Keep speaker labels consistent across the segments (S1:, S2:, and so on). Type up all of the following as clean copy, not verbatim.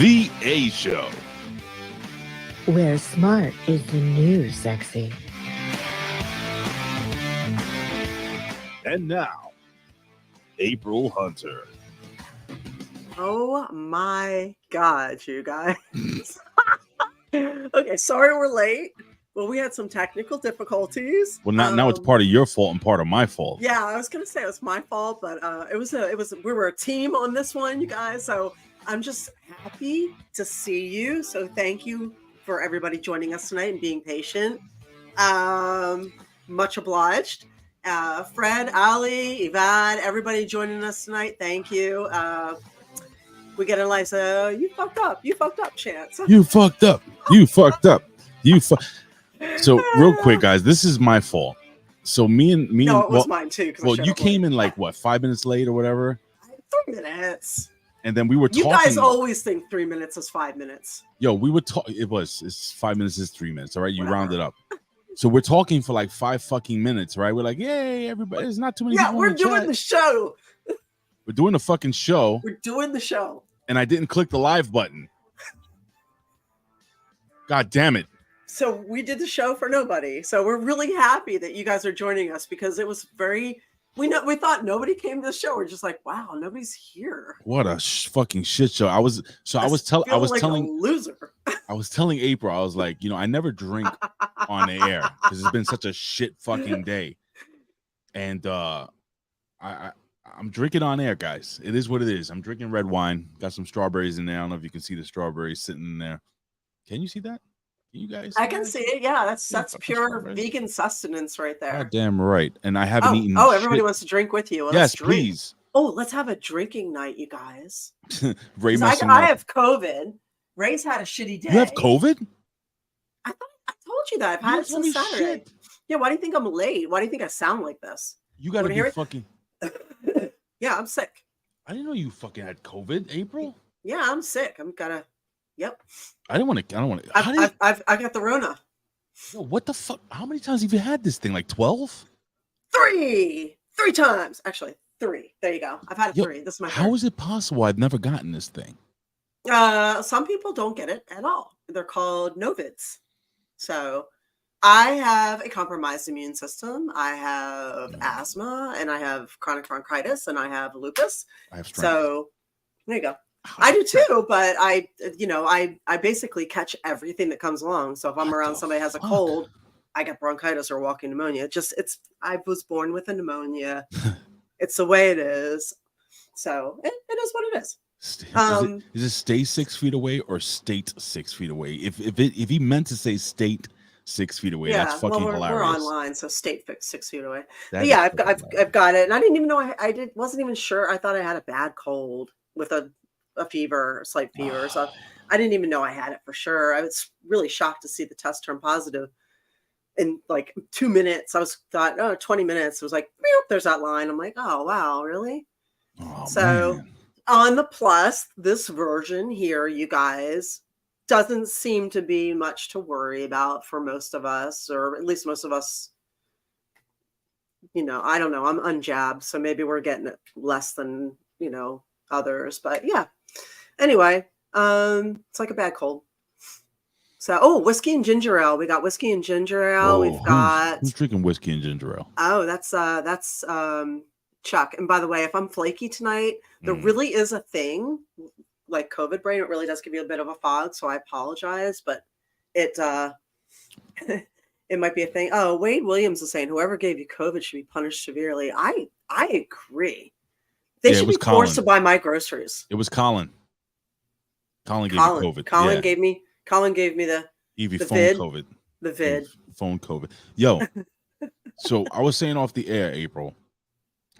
S1: The A Show.
S2: Where smart is the new sexy.
S1: And now, April Hunter.
S3: Oh my God, you guys. Okay, sorry we're late. Well, we had some technical difficulties.
S1: Well, now it's part of your fault and part of my fault.
S3: Yeah, I was gonna say it was my fault, but we were a team on this one, you guys. So I'm just happy to see you. So thank you for everybody joining us tonight and being patient. Much obliged. Fred, Ali, Yvad, everybody joining us tonight. Thank you. We get Eliza. You fucked up. You fucked up, Chance.
S1: You fucked up. You fucked up. So real quick, guys, this is my fault. So me and
S3: it was mine too.
S1: Well, you came in like what, 5 minutes late or whatever?
S3: 3 minutes.
S1: And then we were talking.
S3: You guys always think 3 minutes is 5 minutes.
S1: Yo, we were talking. It's 5 minutes is 3 minutes. All right, you round it up. So we're talking for like 5 fucking minutes, right? We're like, yay, everybody. There's not too many.
S3: Yeah, we're doing the show.
S1: We're doing the fucking show.
S3: We're doing the show.
S1: And I didn't click the live button. God damn it.
S3: So we did the show for nobody. So we're really happy that you guys are joining us because it was we thought nobody came to the show. We're just like, wow, nobody's here.
S1: What a fucking shit show. I was telling
S3: a loser.
S1: I was telling April, I was like, I never drink on the air because it's been such a shit fucking day. And I'm drinking on air, guys. It is what it is. I'm drinking red wine. Got some strawberries in there. I don't know if you can see the strawberries sitting in there. Can you see that? Can you guys?
S3: I can see it. Yeah, that's pure vegan sustenance right there.
S1: God damn right. And I haven't eaten.
S3: Oh, everybody wants to drink with you. Well,
S1: yes, please.
S3: Oh, let's have a drinking night, you guys.
S1: Ray,
S3: I have COVID. Ray's had a shitty day.
S1: You have COVID?
S3: I told you that. I've had it since Saturday. Shit. Yeah, why do you think I'm late? Why do you think I sound like this?
S1: You gotta be fucking.
S3: Yeah, I'm sick.
S1: I didn't know you fucking had COVID, April.
S3: Yeah, I'm sick. Yep.
S1: I don't want to.
S3: I got the Rona.
S1: Yo, what the fuck? How many times have you had this thing? Like 12?
S3: 3 times. Actually, 3. There you go. I've had it 3. This is my
S1: How is it possible I've never gotten this thing?
S3: Some people don't get it at all. They're called novids. So I have a compromised immune system. I have asthma, and I have chronic bronchitis, and I have lupus.
S1: I have strength.
S3: So there you go. I do too, but I basically catch everything that comes along. So if I'm around somebody who has a cold, I get bronchitis or walking pneumonia. I was born with a pneumonia. It's the way it is. So it is what it is.
S1: Is it stay 6 feet away or state 6 feet away? If he meant to say state 6 feet away, that's fucking hilarious.
S3: We're online, so state 6 feet away. But yeah, I've got it, and I didn't even know wasn't even sure. I thought I had a bad cold with a fever, a slight fever. So I didn't even know I had it for sure. I was really shocked to see the test turn positive in like 2 minutes. 20 minutes. It was like, there's that line. I'm like, oh, wow, really?
S1: Oh,
S3: so
S1: man.
S3: On the plus, this version here, you guys, doesn't seem to be much to worry about for most of us, or at least most of us, I don't know. I'm unjabbed, so maybe we're getting it less than, others. But yeah. Anyway, it's like a bad cold. So, whiskey and ginger ale. We got whiskey and ginger ale. We've got
S1: who's drinking whiskey and ginger ale?
S3: Oh, that's Chuck. And by the way, if I'm flaky tonight, there really is a thing like COVID brain. It really does give you a bit of a fog. So I apologize, but it might be a thing. Oh, Wade Williams is saying whoever gave you COVID should be punished severely. I agree. They should be forced to buy my groceries.
S1: It was Colin. Colin gave me COVID.
S3: Colin gave me the
S1: phone
S3: vid.
S1: COVID.
S3: The vid.
S1: Phone COVID. Yo. So I was saying off the air, April,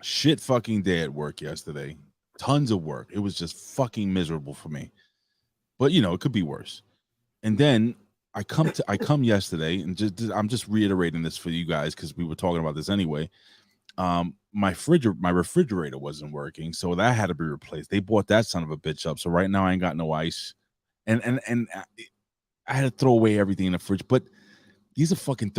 S1: shit fucking day at work yesterday. Tons of work. It was just fucking miserable for me. But it could be worse. And then I come yesterday, and I'm just reiterating this for you guys because we were talking about this anyway. My refrigerator wasn't working, so that had to be replaced. They bought that son of a bitch up, so right now I ain't got no ice, and I had to throw away everything in the fridge. But these are fucking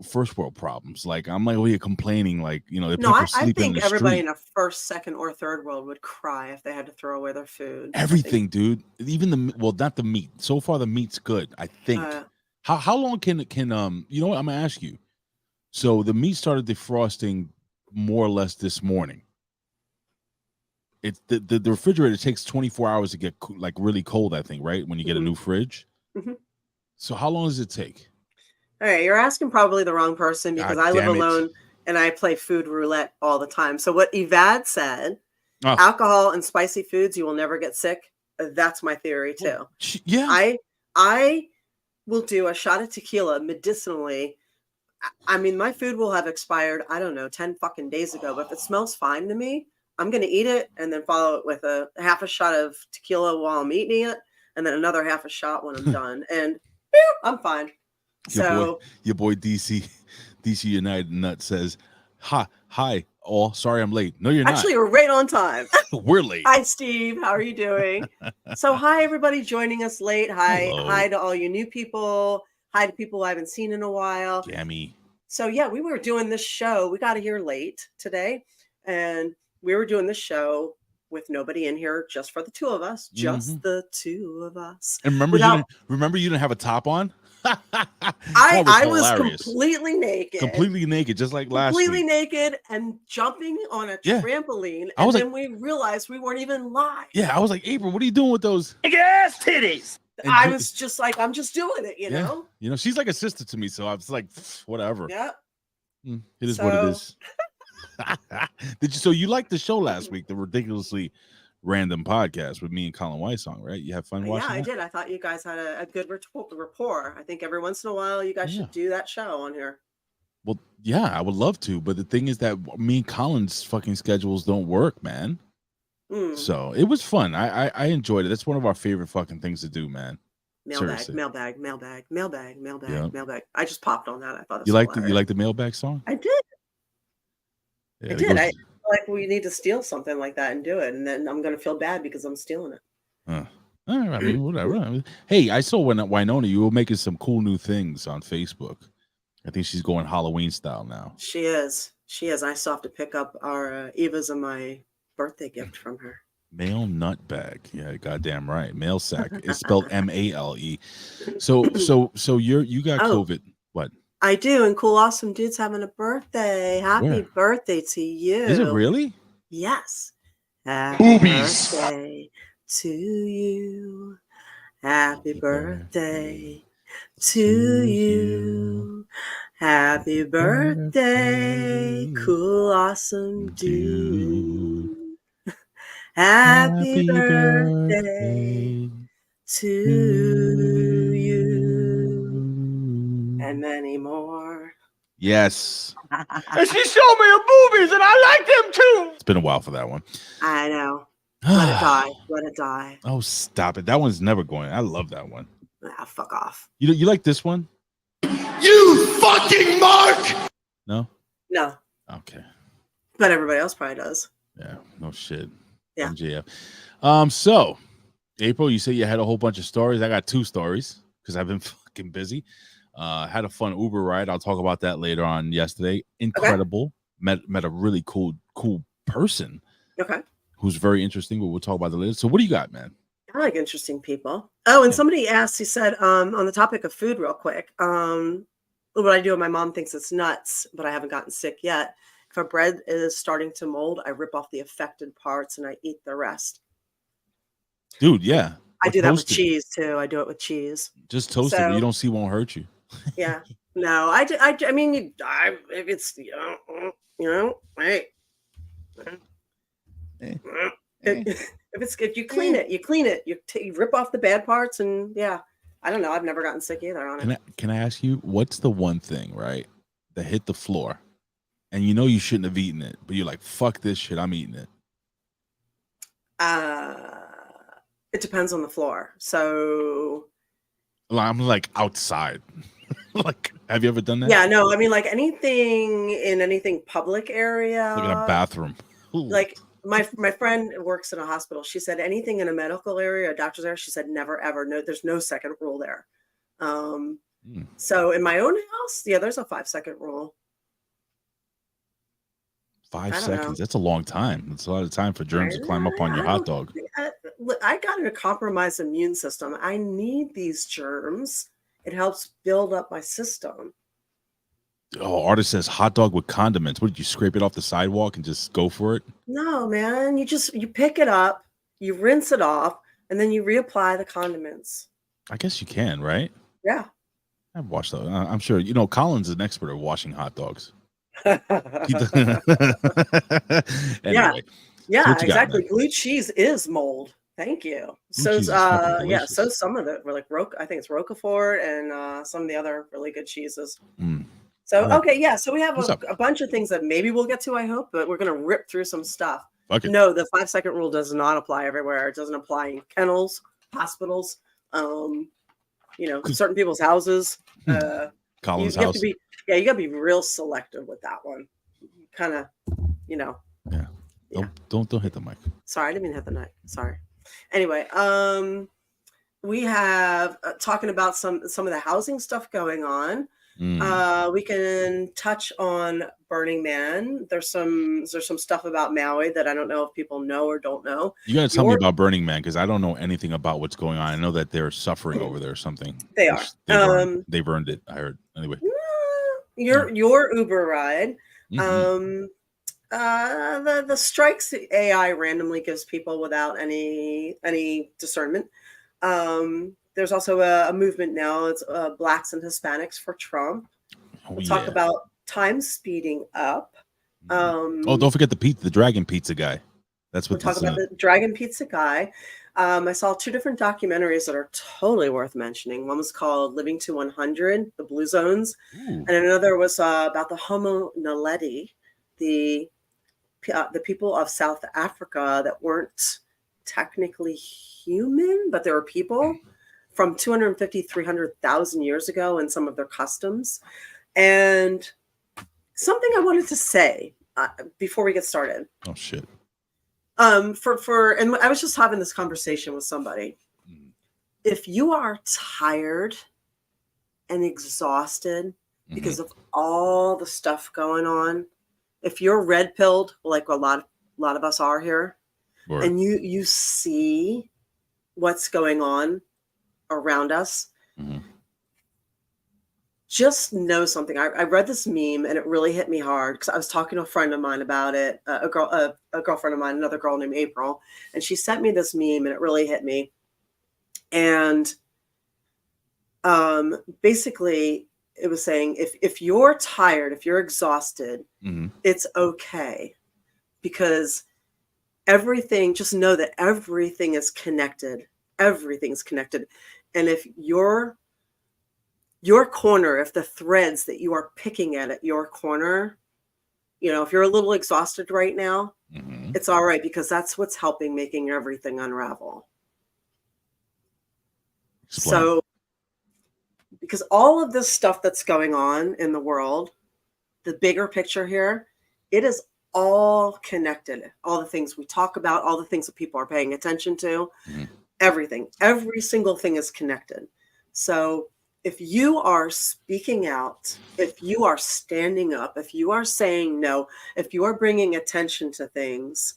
S1: first world problems. Like I'm like, oh, you're complaining, like the
S3: No,
S1: people
S3: I
S1: sleeping in
S3: think
S1: the
S3: everybody
S1: street.
S3: in a first, second, or third world would cry if they had to throw away their food.
S1: Everything, dude. Even not the meat. So far, the meat's good. I think. How long can you know what? I'm gonna ask you. So the meat started defrosting more or less this morning. It's the refrigerator takes 24 hours to get like really cold, I think, right? When you get a new fridge.
S3: Mm-hmm.
S1: So how long does it take?
S3: All right, you're asking probably the wrong person because
S1: God
S3: I live
S1: damn it.
S3: alone and I play food roulette all the time. So what Evad said,
S1: Oh.
S3: alcohol and spicy foods, you will never get sick. That's my theory too.
S1: Well, yeah.
S3: I will do a shot of tequila medicinally. I mean, my food will have expired, I don't know, 10 fucking days ago, but if it smells fine to me, I'm going to eat it and then follow it with a half a shot of tequila while I'm eating it and then another half a shot when I'm done. And I'm fine.
S1: Your boy DC United Nut says, hi, all. Sorry I'm late. No, you're not.
S3: Actually, we're right on time.
S1: We're late.
S3: Hi, Steve. How are you doing? So, hi, everybody joining us late. Hi to all you new people. Hi to people I haven't seen in a while.
S1: Jammy.
S3: So, yeah, we were doing this show. We got here late today, and we were doing this show with nobody in here, just for the two of us. Just the two of us.
S1: And remember, you didn't have a top on?
S3: I was completely naked,
S1: just like last week.
S3: Completely naked and jumping on a trampoline. And then we realized we weren't even live.
S1: Yeah, I was like, April, what are you doing with those
S4: big ass titties?
S3: And I was just like, I'm just doing it, you know?
S1: You know, she's like a sister to me, so I was like, whatever.
S3: Yeah.
S1: It is what it is. So you liked the show last week, the ridiculously random podcast with me and Colin Weissong, right? You have fun watching?
S3: Yeah, I did. I thought you guys had a good rapport. I think every once in a while you guys should do that show on here.
S1: Well, yeah, I would love to, but the thing is that me and Colin's fucking schedules don't work, man. So it was fun. I enjoyed it. That's one of our favorite fucking things to do, man.
S3: Mailbag. I just popped on that. I thought it was
S1: you like the mailbag song?
S3: I did. Yeah, I did. I feel like we need to steal something like that and do it, and then I'm gonna feel bad because I'm stealing it.
S1: I mean, whatever. Hey, I saw when Winona, you were making some cool new things on Facebook. I think she's going Halloween style now.
S3: She is. I still have to pick up our Eva's and my birthday gift from her.
S1: Mail nut bag. Yeah, goddamn right. Mail sack. It's spelled MALE. So you got COVID. What?
S3: I do, and Cool Awesome Dude's having a birthday. Happy birthday to you.
S1: Is it really?
S3: Yes. Happy birthday to you. Happy birthday to you. Happy birthday, Cool Awesome Dude. Happy birthday to you. And many more.
S1: Yes.
S4: And she showed me her boobies, and I like them too.
S1: It's been a while for that one.
S3: I know. Let it die. Let it die.
S1: Oh, stop it. That one's never going. I love that one.
S3: Fuck off.
S1: You like this one?
S4: You fucking Mark!
S1: No?
S3: No.
S1: Okay.
S3: But everybody else probably does.
S1: Yeah, no shit.
S3: Yeah.
S1: MJF. So, April, you say you had a whole bunch of stories. I got 2 stories because I've been fucking busy. Had a fun Uber ride. I'll talk about that later on yesterday. Incredible. Okay. Met a really cool person.
S3: Okay.
S1: Who's very interesting, but we'll talk about that later. So what do you got, man?
S3: I like interesting people. Oh, and somebody asked, he said, on the topic of food real quick, what I do when my mom thinks it's nuts, but I haven't gotten sick yet. If a bread is starting to mold, I rip off the affected parts and I eat the rest.
S1: Dude, yeah.
S3: I do that with cheese too. I do it with cheese.
S1: Just toast it, but you don't see won't hurt you.
S3: Yeah. No, I mean, if it's, hey. If you clean it, you rip off the bad parts, and I don't know. I've never gotten sick either on it.
S1: Can I ask you, what's the one thing, right, that hit the floor, and you know you shouldn't have eaten it, but you're like, fuck this shit, I'm eating it?
S3: It depends on the floor. So
S1: I'm like outside. Like, have you ever done that?
S3: Yeah, no. I mean, like anything public area,
S1: like in a bathroom. Ooh.
S3: Like. My friend works in a hospital. She said anything in a medical area, a doctor's area, she said never ever. No, there's no second rule there. So in my own house, yeah, there's a 5-second rule.
S1: 5 seconds. That's a long time. That's a lot of time for germs to climb up on your hot dog.
S3: I got a compromised immune system. I need these germs. It helps build up my system.
S1: Oh, artist says hot dog with condiments. What did you scrape it off the sidewalk and just go for it?
S3: No, man. You pick it up, you rinse it off, and then you reapply the condiments.
S1: I guess you can, right?
S3: Yeah.
S1: I've washed those. I'm sure. Colin's an expert at washing hot dogs.
S3: Anyway. Yeah, exactly. Blue cheese is mold. Thank you. So so some of it were like I think it's Roquefort and some of the other really good cheeses. So okay, yeah. So we have a bunch of things that maybe we'll get to, I hope, but we're gonna rip through some stuff. No, the 5-second rule does not apply everywhere. It doesn't apply in kennels, hospitals, certain people's houses.
S1: Colin's house.
S3: You gotta be real selective with that one. Kind of,
S1: Yeah. Don't hit the mic. Sorry,
S3: I didn't mean to hit the mic. Sorry. Anyway, we have talking about some of the housing stuff going on. We can touch on Burning Man. There's some stuff about Maui that I don't know if people know or don't know.
S1: You gotta tell me about Burning Man because I don't know anything about what's going on. I know that they're suffering over there or something.
S3: They are.
S1: They've earned it. I heard. Anyway,
S3: your Uber ride. The strikes AI randomly gives people without any discernment. There's also a movement now. It's Blacks and Hispanics for Trump. We'll talk about time speeding up.
S1: Don't forget the Dragon Pizza guy. That's what
S3: we'll talk about. The Dragon Pizza guy. I saw 2 different documentaries that are totally worth mentioning. One was called Living to 100, the Blue Zones, and another was about the Homo naledi, the people of South Africa that weren't technically human, but they were people from 250, 300,000 years ago and some of their customs. And something I wanted to say before we get started.
S1: Oh, shit.
S3: And I was just having this conversation with somebody. If you are tired and exhausted because of all the stuff going on, if you're red-pilled, like a lot of us are here, and you see what's going on around us, just know something. I read this meme and it really hit me hard because I was talking to a friend of mine about it, a girlfriend of mine, another girl named April, and she sent me this meme and it really hit me. And basically it was saying if you're tired, if you're exhausted, it's okay, because just know that everything is connected. Everything's connected. And if your corner, if the threads that you are picking at your corner, if you're a little exhausted right now, it's all right, because that's what's helping making everything unravel. Explain. So, because all of this stuff that's going on in the world, the bigger picture here, it is all connected. All the things we talk about, all the things that people are paying attention to, everything, every single thing is connected. So if you are speaking out, if you are standing up, if you are saying no, if you are bringing attention to things,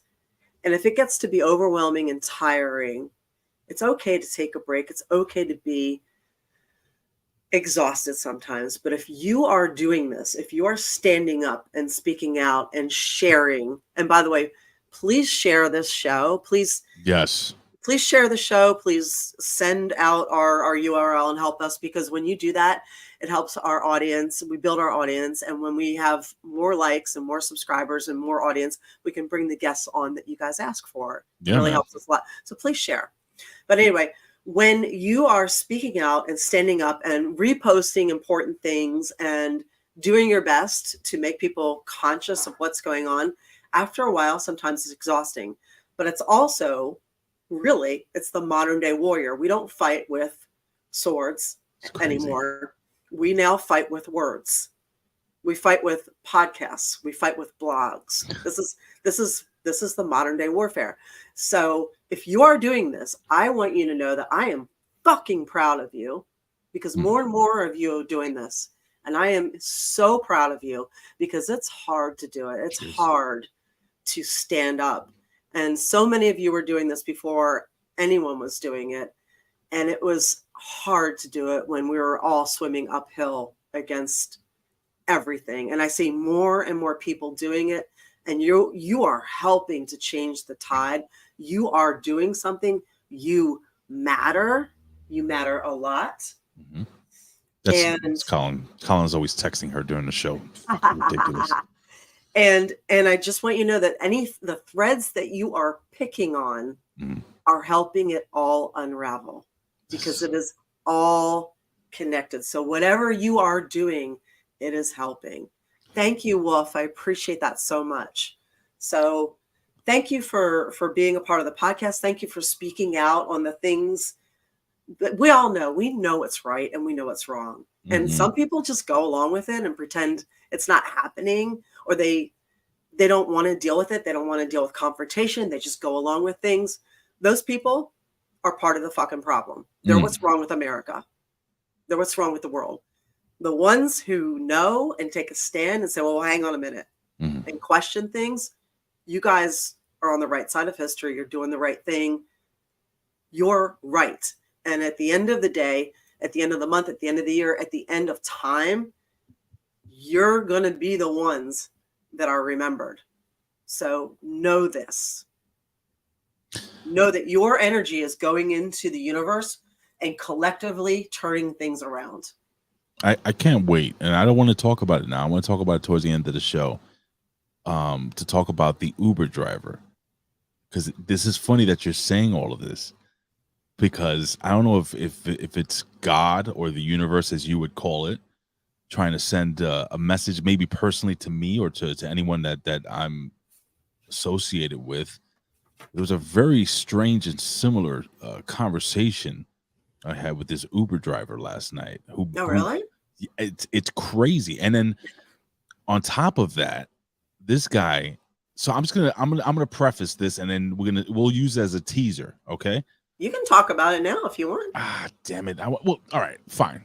S3: and if it gets to be overwhelming and tiring, it's okay to take a break. It's okay to be exhausted sometimes. But if you are doing this, if you are standing up and speaking out and sharing, and by the way, please share this show. Please.
S1: Yes.
S3: Please share the show. Please send out our URL and help us, because when you do that, it helps our audience. We build our audience. And when we have more likes and more subscribers and more audience, we can bring the guests on that you guys ask for. It really helps us a lot. So please share. But anyway, when you are speaking out and standing up and reposting important things and doing your best to make people conscious of what's going on, after a while, sometimes it's exhausting. But it's also it's the modern day warrior. We don't fight with swords anymore. We now fight with words. We fight with podcasts. We fight with blogs. This is the modern day warfare. So if you are doing this, I want you to know that I am fucking proud of you. because more and more of you are doing this. And I am so proud of you because it's hard to do it. It's hard to stand up. And so many of you were doing this before anyone was doing it. And it was hard to do it when we were all swimming uphill against everything. And I see more and more people doing it. And you are helping to change the tide. You are doing something. You matter. You matter a lot.
S1: Mm-hmm. That's Colin. Colin's always texting her during the show. Fucking ridiculous.
S3: And I just want you to know that the threads that you are picking on are helping it all unravel, because it is all connected. So whatever you are doing, it is helping. Thank you, Wolf. I appreciate that so much. So thank you for being a part of the podcast. Thank you for speaking out on the things that we all know. We know what's right and we know what's wrong. And some people just go along with it and pretend it's not happening, or they don't want to deal with it. They don't want to deal with confrontation. They just go along with things. Those people are part of the fucking problem. They're what's wrong with America. They're what's wrong with the world. The ones who know and take a stand and say, well, hang on a minute, and question things, you guys are on the right side of history. You're doing the right thing. You're right. And at the end of the day, at the end of the month, at the end of the year, at the end of time, you're going to be the ones that are remembered. So know this. Know that your energy is going into the universe and collectively turning things around.
S1: I can't wait. And I don't want to talk about it now. I want to talk about it towards the end of the show. To talk about the Uber driver. Because this is funny that you're saying all of this. Because I don't know if it's God or the universe, as you would call it, trying to send a message, maybe personally to me or to anyone that I'm associated with. There was a very strange and similar conversation I had with this Uber driver last night.
S3: Really?
S1: It's crazy. And then on top of that, this guy. So I'm gonna preface this, and then we'll use it as a teaser. Okay.
S3: You can talk about it now if you want.
S1: Ah, damn it. Well, all right, fine.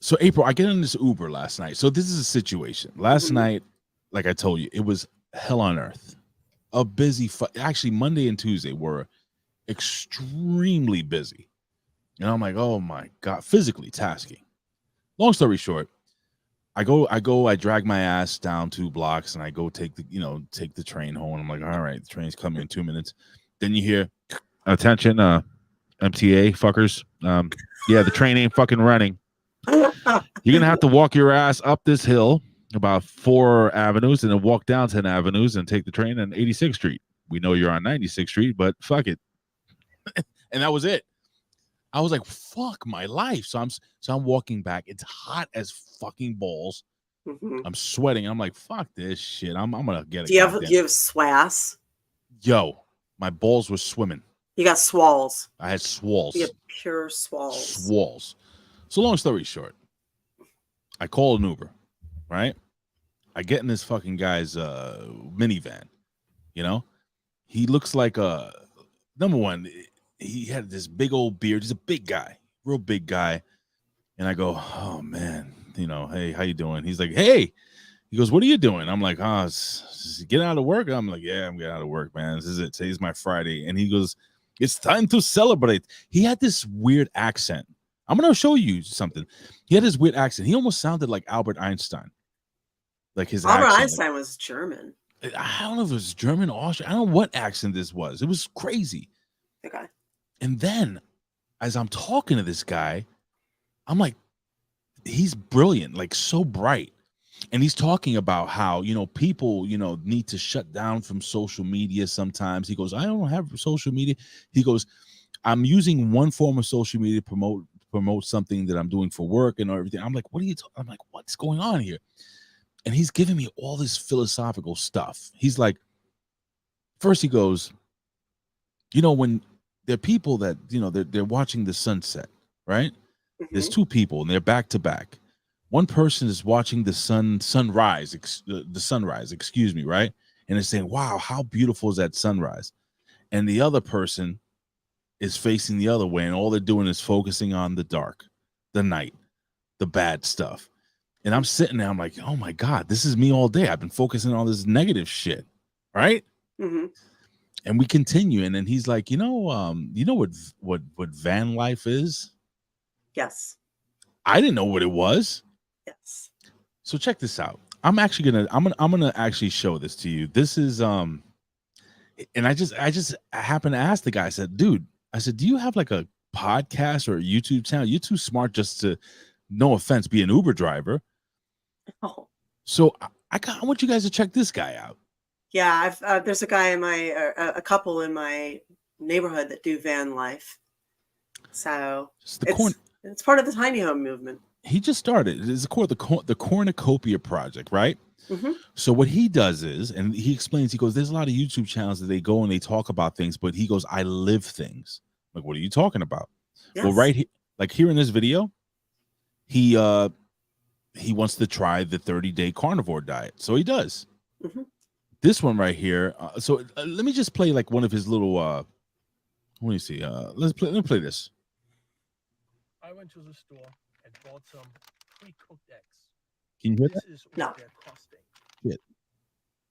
S1: So April, I get in this Uber last night. So this is a situation. Last night, like I told you, it was hell on earth. A busy, actually Monday and Tuesday were extremely busy. And I'm like, oh my God, physically tasking. Long story short, I drag my ass down 2 blocks and I go take the train home. And I'm like, all right, the train's coming in 2 minutes. Then you hear, attention, MTA fuckers. Yeah, the train ain't fucking running. You're gonna have to walk your ass up this hill about 4 avenues and then walk down 10 avenues and take the train on 86th Street. We know you're on 96th Street, but fuck it. And that was it. I was like, fuck my life. So I'm walking back. It's hot as fucking balls. I'm sweating. I'm like, fuck this shit. I'm gonna get it.
S3: Do you have swass?
S1: Yo, my balls were swimming.
S3: You got swalls.
S1: I had swalls.
S3: You have pure swalls.
S1: Swalls. So long story short, I call an Uber, right? I get in this fucking guy's minivan. You know, he looks like number one. He had this big old beard. He's a big guy, real big guy. And I go, oh man, hey, how you doing? He's like, hey. He goes, what are you doing? I'm like, getting out of work. I'm like, yeah, I'm getting out of work, man. This is it. Today's my Friday. And he goes, it's time to celebrate. He had this weird accent. I'm going to show you something. He had this weird accent. He almost sounded like Albert Einstein. Like his
S3: Albert
S1: accent.
S3: Einstein was German.
S1: I don't know if it was German or Austrian. I don't know what accent this was. It was crazy.
S3: Okay.
S1: And then as I'm talking to this guy, I'm like, he's brilliant, like so bright. And he's talking about how, people, need to shut down from social media sometimes. He goes, I don't have social media. He goes, I'm using one form of social media to promote something that I'm doing for work and everything. I'm like, what are you talking? I'm like, what's going on here? And he's giving me all this philosophical stuff. He's like, first he goes, when there are people that, they're watching the sunset, right? There's 2 people and they're back to back. One person is watching the sunrise, excuse me, right? And it's saying, wow, how beautiful is that sunrise? And the other person is facing the other way, and all they're doing is focusing on the dark, the night, the bad stuff. And I'm sitting there, I'm like, oh my God, this is me all day. I've been focusing on this negative shit, right?
S3: Mm-hmm.
S1: And we continue, and then he's like, you know what van life is?
S3: Yes.
S1: I didn't know what it was.
S3: Yes.
S1: So check this out. I'm gonna actually show this to you. This is and I just happened to ask the guy. I said, dude, do you have like a podcast or a YouTube channel? You're too smart just to, no offense, be an Uber driver.
S3: Oh.
S1: So I want you guys to check this guy out.
S3: Yeah, there's a guy in a couple in my neighborhood that do van life. So it's part of the tiny home movement.
S1: He just started. It's called the Cornucopia Project, right?
S3: Mm-hmm.
S1: So what he does is, and he explains, he goes, there's a lot of YouTube channels that they go and they talk about things, but he goes, I live things. Like, what are you talking about?
S3: Yes.
S1: Well, right here, like here in this video, he wants to try the 30-day carnivore diet. So he does.
S3: Mm-hmm.
S1: This one right here. Let me just play like one of his little. Let me see. Let me play this.
S5: I went to the store and bought some pre-cooked eggs.
S1: Can you hear that?
S5: This is what
S3: No.
S5: they're costing.
S1: Yeah.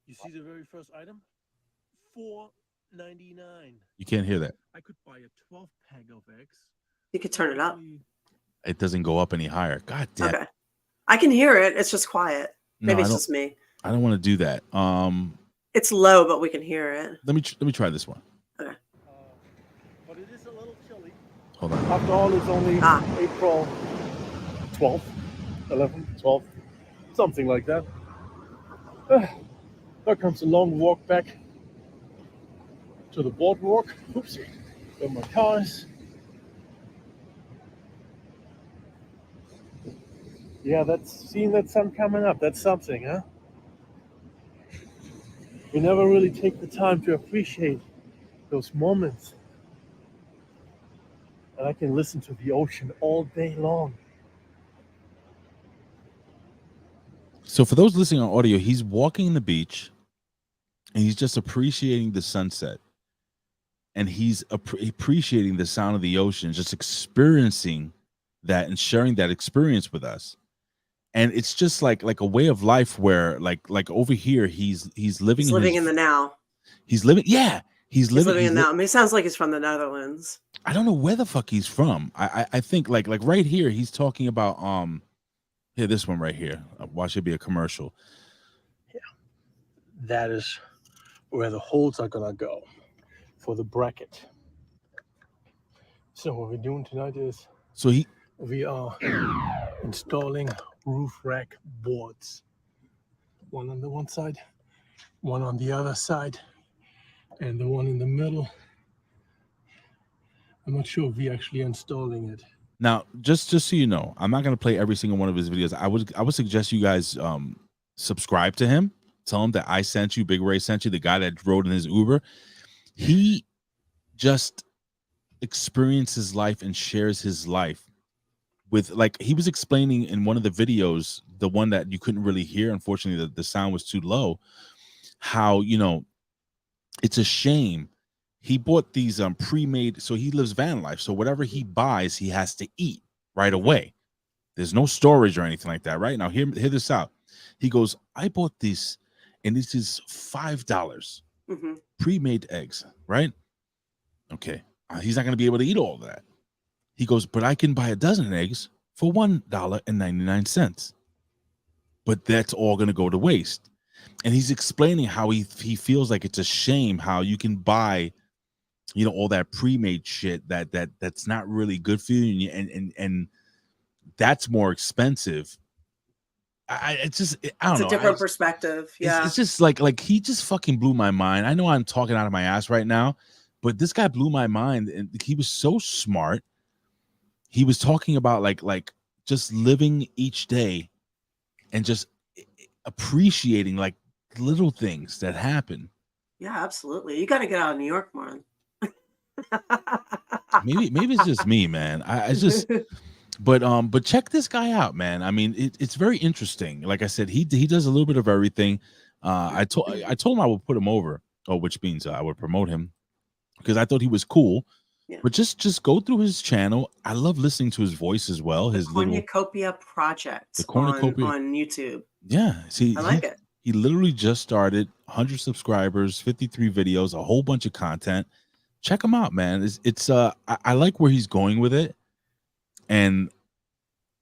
S5: You see the very first item? $4.99.
S1: You can't hear that.
S5: I could buy a 12-pack of eggs.
S3: You could turn it up.
S1: It doesn't go up any higher. God damn.
S3: Okay. I can hear it. It's just quiet. Maybe it's just me.
S1: I don't want to do that.
S3: It's low, but we can hear it.
S1: Let me try this one.
S3: Okay.
S5: But it is a little chilly.
S1: Hold on.
S5: After all, it's only April 12th, 11th, 12th, something like that. There comes a long walk back to the boardwalk. Oops, where my car is. Yeah, seeing that sun coming up. That's something, huh? We never really take the time to appreciate those moments. And I can listen to the ocean all day long.
S1: So for those listening on audio, he's walking the beach and he's just appreciating the sunset. And he's appreciating the sound of the ocean, just experiencing that and sharing that experience with us. And it's just like a way of life where like over here he's living
S3: in the now.
S1: He's living he's living
S3: in the now. I mean, it sounds like he's from the Netherlands.
S1: I don't know where the fuck he's from. I think like right here he's talking about here, this one right here. Watch it be a commercial.
S5: Yeah. That is where the holes are gonna go for the bracket. So what we're doing tonight is we are installing roof rack boards. One on the one side, one on the other side, and the one in the middle. I'm not sure if we're actually installing it.
S1: Now, just so you know, I'm not going to play every single one of his videos. I would suggest you guys subscribe to him. Tell him that I sent you, Big Ray sent you, the guy that rode in his Uber. He just experiences life and shares his life with, like, he was explaining in one of the videos, the one that you couldn't really hear, unfortunately the sound was too low, how, you know, it's a shame he bought these pre-made, so he lives van life, so whatever he buys he has to eat right away. There's no storage or anything like that. Right now, hear this out. He goes, I bought this and this is $5 pre-made eggs, right? Okay, he's not going to be able to eat all of that. He goes, but I can buy a dozen eggs for $1.99. But that's all going to go to waste. And he's explaining how he feels like it's a shame how you can buy, you know, all that pre-made shit that's not really good for you, and that's more expensive. It's just, I don't know.
S3: It's a different perspective. Yeah.
S1: It's just like he just fucking blew my mind. I know I'm talking out of my ass right now, but this guy blew my mind, and he was so smart. He was talking about like just living each day and just appreciating like little things that happen.
S3: Yeah, absolutely. You got to get out of New York more.
S1: maybe it's just me, man. I just but check this guy out, man. I mean, it's very interesting. Like I said, he does a little bit of everything. I told him I would put him over, which means I would promote him because I thought he was cool. But just go through his channel. I love listening to his voice as well.
S3: The
S1: His
S3: Cornucopia Project
S1: the Cornucopia
S3: on YouTube.
S1: Yeah, see,
S3: I like it.
S1: He literally just started 100 subscribers, 53 videos, a whole bunch of content. Check him out, man. I like where he's going with it, and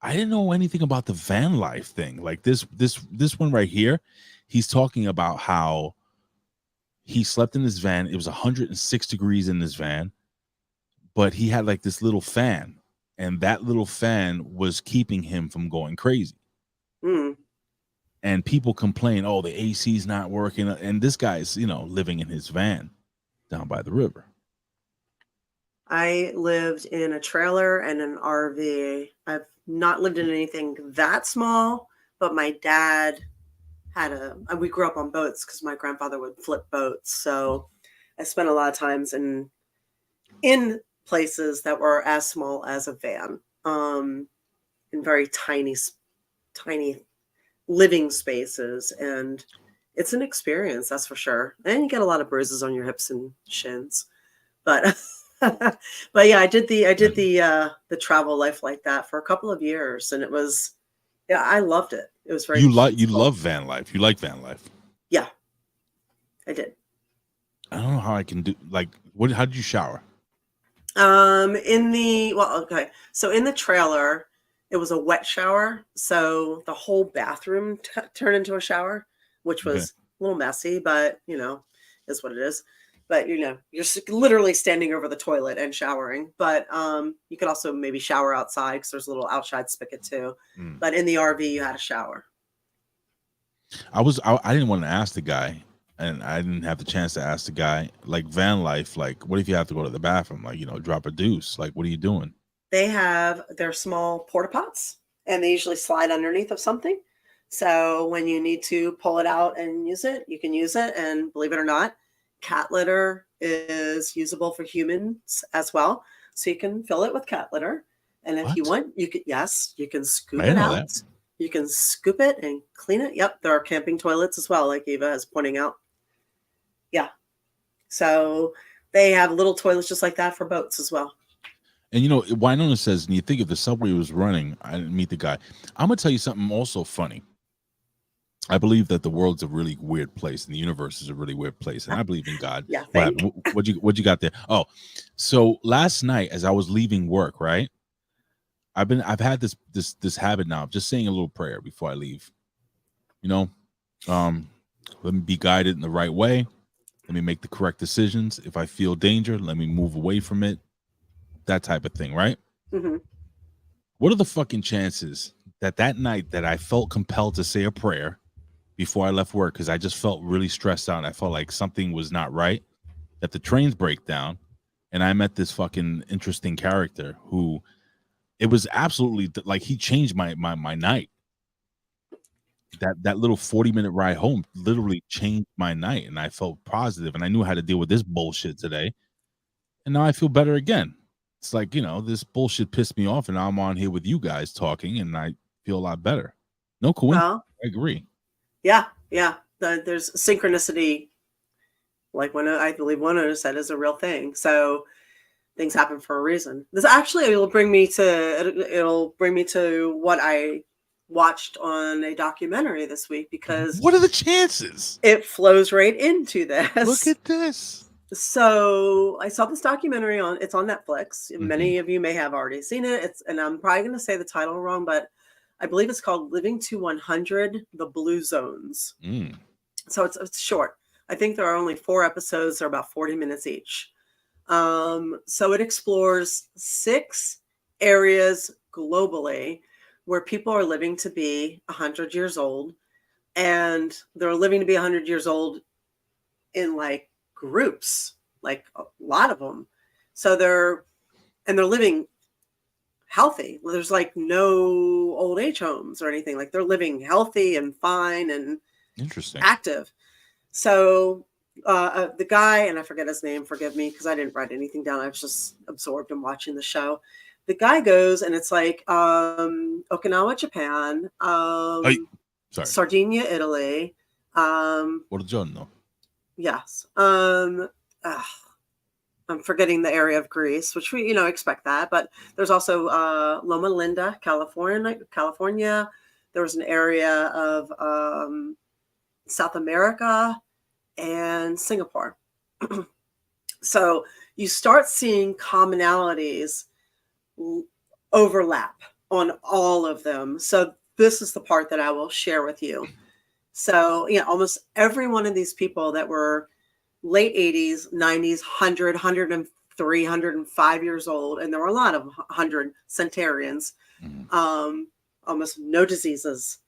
S1: I didn't know anything about the van life thing. Like this one right here, he's talking about how he slept in his van. It was 106 degrees in this van, but he had like this little fan, and that little fan was keeping him from going crazy. And people complain, oh, the AC's not working. And this guy's, living in his van down by the river.
S3: I lived in a trailer and an RV. I've not lived in anything that small, but my dad we grew up on boats because my grandfather would flip boats. So I spent a lot of times in places that were as small as a van, in very tiny living spaces, and it's an experience, that's for sure. And you get a lot of bruises on your hips and shins, but but yeah, I did the travel life like that for a couple of years, and I loved it. It was very
S1: love van life. You like van life?
S3: Yeah, I did.
S1: I don't know how I can do how did you shower?
S3: So in the trailer, it was a wet shower, so the whole bathroom turned into a shower, which was a little messy, but is what it is. But you're literally standing over the toilet and showering. But you could also maybe shower outside because there's a little outside spigot too. But in the RV, you had a shower.
S1: I didn't want to ask the guy, and I didn't have the chance to ask the guy, like van life, like what if you have to go to the bathroom, like drop a deuce, like what are you doing?
S3: They have their small porta pots, and they usually slide underneath of something. So when you need to pull it out and use it, you can use it. And believe it or not, cat litter is usable for humans as well. So you can fill it with cat litter. And if you want, you can scoop it out. You can scoop it and clean it. Yep. There are camping toilets as well, like Eva is pointing out. Yeah. So they have little toilets just like that for boats as well.
S1: And Winona says, and you think if the subway was running, I didn't meet the guy. I'm gonna tell you something also funny. I believe that the world's a really weird place, and the universe is a really weird place, and I believe in God.
S3: Yeah.
S1: What you got there? Oh, so last night as I was leaving work, right? I've had this habit now of just saying a little prayer before I leave. Let me be guided in the right way. Let me make the correct decisions. If I feel danger, let me move away from it. That type of thing, right?
S3: Mm-hmm.
S1: What are the fucking chances that night that I felt compelled to say a prayer before I left work because I just felt really stressed out and I felt like something was not right, that the trains break down, and I met this fucking interesting character who it was absolutely like he changed my night. That little 40-minute ride home literally changed my night, and I felt positive, and I knew how to deal with this bullshit today, and now I feel better again. It's like, this bullshit pissed me off, and now I'm on here with you guys talking, and I feel a lot better. No coincidence. I agree.
S3: Yeah. There's synchronicity, like I believe one said, is a real thing. So things happen for a reason. This actually it'll bring me to what I watched on a documentary this week, because
S1: what are the chances?
S3: It flows right into this.
S1: Look at this.
S3: So I saw this documentary it's on Netflix. Mm-hmm. Many of you may have already seen it. And I'm probably going to say the title wrong, but I believe it's called Living to 100, The Blue Zones. So it's short. I think there are only 4 episodes. They're about 40 minutes each. So it explores 6 areas globally where people are living to be 100 years old, and they're living to be 100 years old in like groups, like a lot of them. So they're living healthy. There's like no old age homes or anything. Like they're living healthy and fine and
S1: interesting,
S3: active. So the guy, and I forget his name, forgive me, because I didn't write anything down. I was just absorbed in watching the show. The guy goes, and it's like Okinawa, Japan, Sardinia, Italy.
S1: Buongiorno.
S3: Yes. I'm forgetting the area of Greece, which we, expect that. But there's also Loma Linda, California. There was an area of South America and Singapore. So you start seeing commonalities overlap on all of them. So this is the part that I will share with you. So, almost every one of these people that were late 80s, 90s, 100, 103, 105 years old, and there were a lot of 100 centenarians, almost no diseases,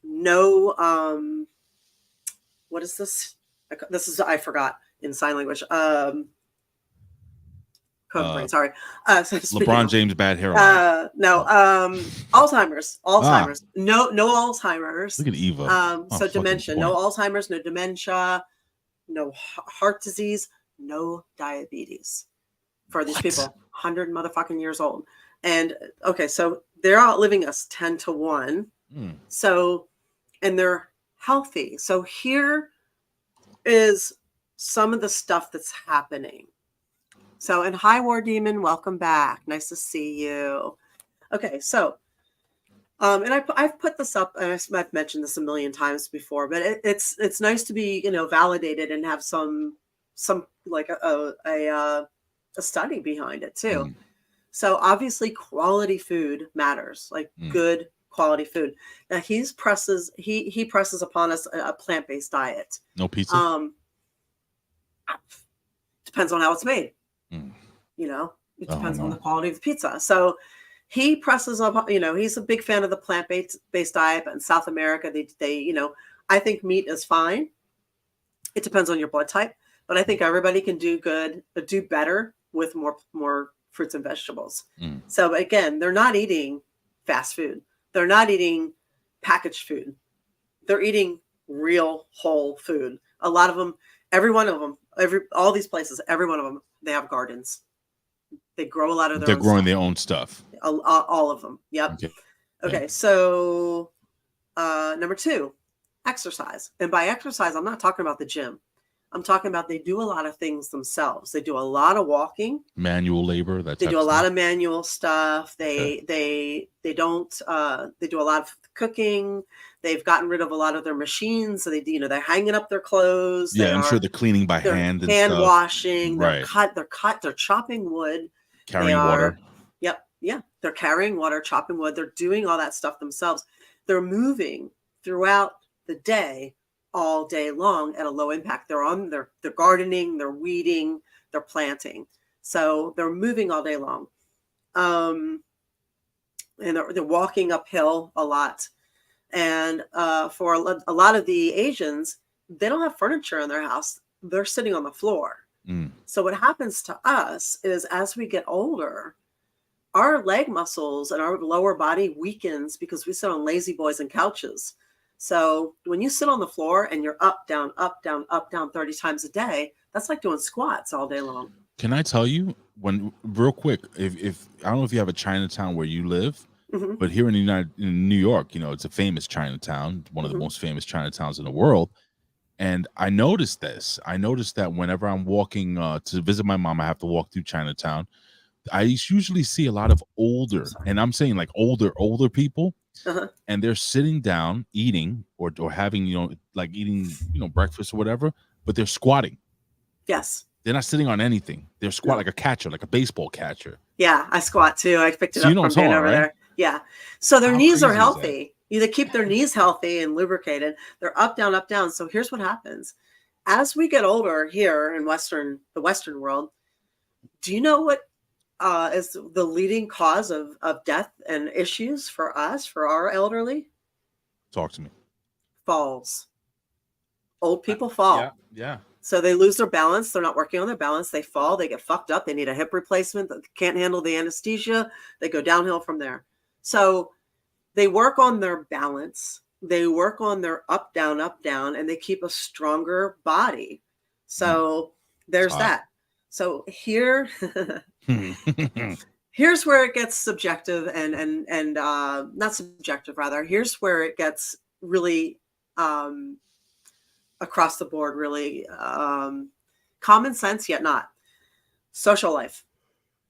S3: no, what is this? I forgot in sign language. Brain, sorry.
S1: LeBron James bad hairline.
S3: No, Alzheimer's. No Alzheimer's.
S1: Look at Eva.
S3: So dementia, no Alzheimer's, no dementia, no heart disease, no diabetes for these people, 100 motherfucking years old. And okay, so they're outliving us 10 to 1. So, and they're healthy. So here is some of the stuff that's happening. So, and hi, War Demon, welcome back. Nice to see you. Okay, so, and I've put this up, and I've mentioned this a million times before, but it's nice to be, validated and have some like a study behind it too. So obviously, quality food matters, like good quality food. Now he presses upon us a plant-based diet.
S1: No pizza.
S3: Depends on how it's made. It depends on the quality of the pizza. So he presses up, he's a big fan of the plant-based diet, but in South America, they I think meat is fine. It depends on your blood type, but I think everybody can do better with more fruits and vegetables. So again, they're not eating fast food. They're not eating packaged food. They're eating real whole food. A lot of them, every one of them, all these places, every one of them, they have gardens. They grow a lot of
S1: They're growing their own stuff.
S3: All of them. Yep. Okay. So number 2, exercise. And by exercise, I'm not talking about the gym. I'm talking about they do a lot of things themselves. They do a lot of walking,
S1: manual labor.
S3: They do a lot of manual stuff. They do a lot of cooking. They've gotten rid of a lot of their machines. So they're hanging up their clothes.
S1: Yeah, I'm sure they're cleaning by hand and
S3: hand
S1: stuff.
S3: washing.
S1: Right.
S3: They're chopping wood.
S1: Carrying water.
S3: Yep. Yeah. They're carrying water, chopping wood. They're doing all that stuff themselves. They're moving throughout the day, all day long at a low impact. They're gardening, they're weeding, they're planting. So they're moving all day long. And they're walking uphill a lot. And for a lot of the Asians, they don't have furniture in their house. They're sitting on the floor. So what happens to us is as we get older, our leg muscles and our lower body weakens because we sit on lazy boys and couches. So when you sit on the floor and you're up, down, up, down, up, down 30 times a day, that's like doing squats all day long.
S1: Can I tell you real quick, if I don't know if you have a Chinatown where you live, but here in New York, it's a famous Chinatown, one of the most famous Chinatowns in the world. And I noticed this. I noticed that whenever I'm walking to visit my mom, I have to walk through Chinatown. I usually see a lot of older, and I'm saying like older people, and they're sitting down eating or having, like eating, breakfast or whatever, but they're squatting.
S3: Yes.
S1: They're not sitting on anything. They're squat like a catcher, like a baseball catcher.
S3: Yeah, I squat too. I picked it up from being over there. Yeah. So their knees are healthy. They keep their knees healthy and lubricated. They're up, down, up, down. So here's what happens. As we get older here in the Western world, do you know what is the leading cause of death and issues for us, for our elderly?
S1: Talk to me.
S3: Falls. Old people fall.
S1: Yeah.
S3: So they lose their balance. They're not working on their balance. They fall. They get fucked up. They need a hip replacement. They can't handle the anesthesia. They go downhill from there. So they work on their balance. They work on their up, down, and they keep a stronger body. So there's that. So here's where it gets subjective and not subjective, rather. Here's where it gets really across the board, really common sense, yet not. Social life.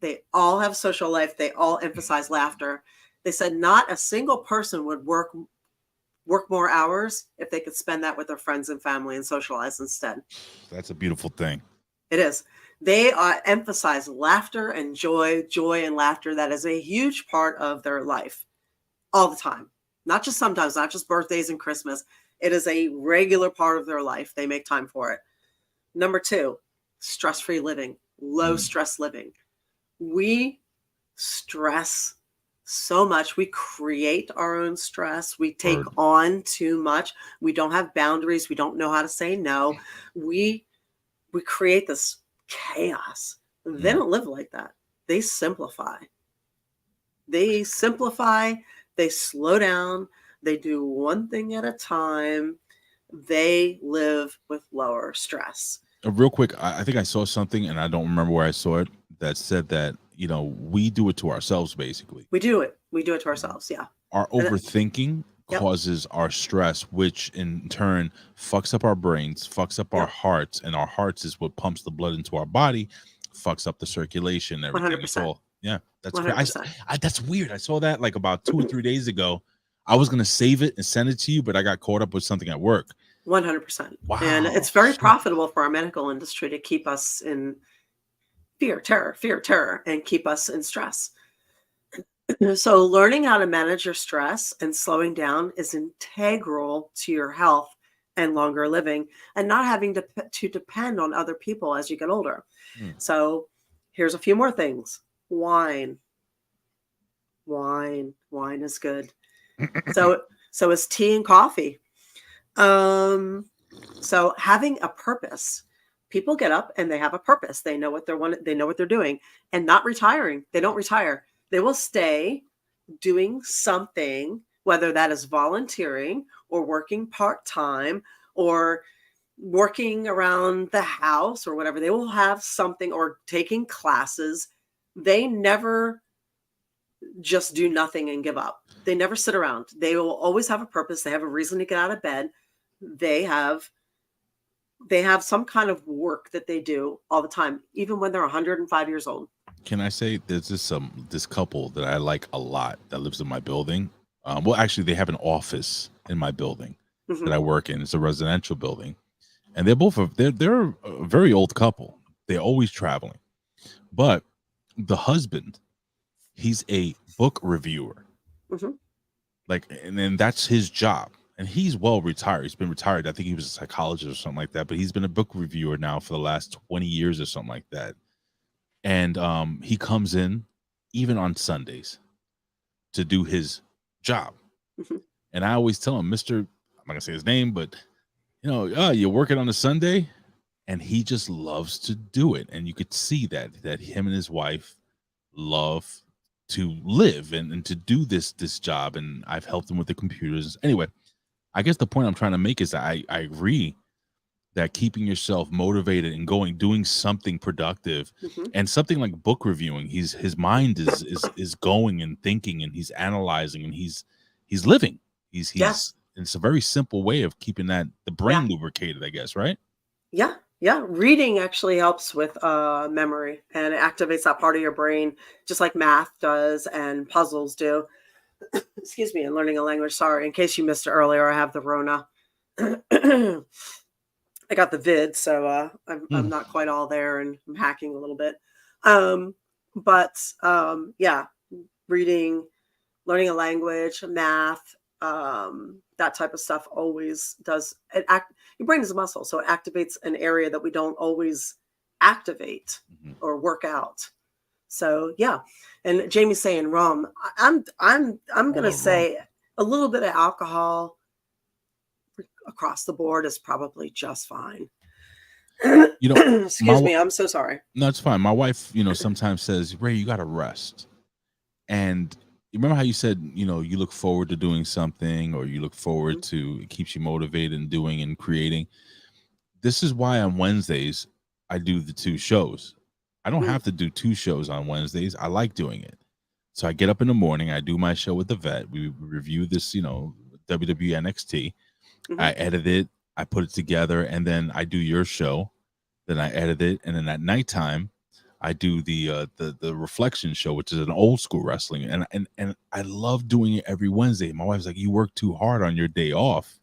S3: They all have social life. They all emphasize laughter. They said not a single person would work more hours if they could spend that with their friends and family and socialize instead.
S1: That's a beautiful thing.
S3: It is. They emphasize laughter and joy and laughter. That is a huge part of their life all the time. Not just sometimes, not just birthdays and Christmas. It is a regular part of their life. They make time for it. Number 2, stress-free living, low stress living. We stress so much. We create our own stress. We take on too much. We don't have boundaries. We don't know how to say no. We create this chaos. They don't live like that. They simplify. They slow down. They do one thing at a time. They live with lower stress.
S1: Real quick, I think I saw something, and I don't remember where I saw it, that said that, we do it to ourselves, basically.
S3: We do it to ourselves, yeah.
S1: Our overthinking causes our stress, which in turn fucks up our brains, fucks up our hearts, and our hearts is what pumps the blood into our body, fucks up the circulation, and everything.
S3: 100%.
S1: That's weird. I saw that like about 2 or 3 days ago. I was going to save it and send it to you, but I got caught up with something at work.
S3: 100%.
S1: Wow.
S3: And it's very profitable for our medical industry to keep us in fear, terror, and keep us in stress. So learning how to manage your stress and slowing down is integral to your health and longer living, and not having to depend on other people as you get older. So here's a few more things. Wine is good. So is tea and coffee. So having a purpose. People get up and they have a purpose. They know what they know what they're doing, and not retiring. They don't retire. They will stay doing something, whether that is volunteering or working part-time or working around the house or whatever. They will have something, or taking classes. They never just do nothing and give up. They never sit around. They will always have a purpose. They have a reason to get out of bed. They have some kind of work that they do all the time, even when they're 105 years old.
S1: Can I say there's this couple that I like a lot that lives in my building? Well, actually, they have an office in my building that I work in. It's a residential building, and they're a very old couple. They're always traveling, but the husband, he's a book reviewer, and then that's his job. And he's well retired. He's been retired. I think he was a psychologist or something like that, but he's been a book reviewer now for the last 20 years or something like that. And he comes in even on Sundays to do his job. And I always tell him, I'm not gonna say his name, but you're working on a Sunday, and he just loves to do it. And you could see that him and his wife love to live and to do this job. And I've helped him with the computers. Anyway, I guess the point I'm trying to make is that I agree that keeping yourself motivated and doing something productive, and something like book reviewing, his mind is going and thinking, and he's analyzing, and he's living. It's a very simple way of keeping the brain lubricated, I guess, right? Yeah.
S3: Reading actually helps with memory, and it activates that part of your brain, just like math does and puzzles do. Excuse me, and learning a language. Sorry, in case you missed it earlier, I have the Rona. I got the vid, so I'm not quite all there, and I'm hacking a little bit. Reading, learning a language, math, that type of stuff always does. Your brain is a muscle, so it activates an area that we don't always activate or work out. So yeah, and Jamie's saying rum. I'm gonna say a little bit of alcohol across the board is probably just fine. Excuse me, I'm so sorry.
S1: No, it's fine. My wife, sometimes says, Ray, you gotta rest. And you remember how you said, you look forward to doing something, or you look forward to, it keeps you motivated and doing and creating. This is why on Wednesdays I do the 2 shows. I don't have to do 2 shows on Wednesdays. I like doing it. So I get up in the morning, I do my show with the vet. We review this, WWE NXT. I edit it, I put it together, and then I do your show. Then I edit it, and then at nighttime, I do the reflection show, which is an old school wrestling, and I love doing it every Wednesday. My wife's like, you work too hard on your day off.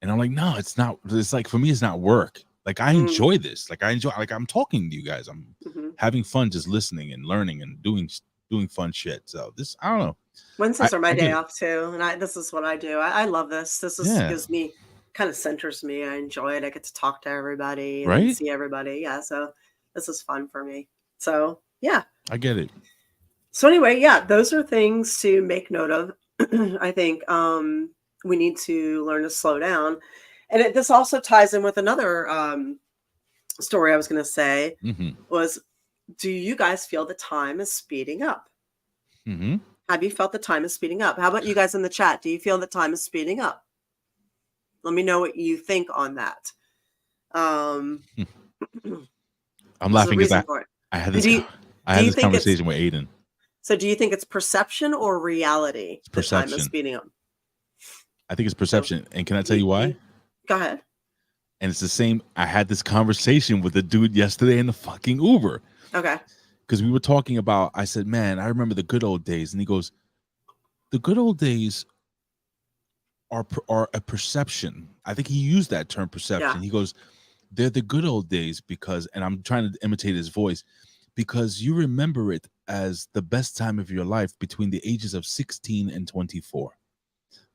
S1: And I'm like, no, it's not. It's like, for me, it's not work. Like, I enjoy this. Like, I'm talking to you guys. I'm having fun just listening and learning and doing fun shit. So this, I don't know.
S3: Wednesdays are my day off too. And this is what I do. I love this. This gives me, kind of centers me. I enjoy it. I get to talk to everybody and see everybody. Yeah. So this is fun for me. So yeah. I
S1: get it.
S3: So anyway, yeah, those are things to make note of. I think we need to learn to slow down. And this also ties in with another story I was going to say was, do you guys feel the time is speeding up? Have you felt the time is speeding up? How about you guys in the chat? Do you feel the time is speeding up? Let me know what you think on that.
S1: I'm laughing because I had this conversation with Aiden.
S3: So do you think it's perception or reality?
S1: It's perception.
S3: The time is speeding up.
S1: I think it's perception. And can I tell you why?
S3: Go ahead.
S1: And it's the same. I had this conversation with a dude yesterday in the fucking Uber.
S3: Okay.
S1: Because we were talking about, I said, man, I remember the good old days. And he goes, the good old days are a perception. I think he used that term, perception. Yeah. He goes, they're the good old days because, and I'm trying to imitate his voice, because you remember it as the best time of your life between the ages of 16 and 24.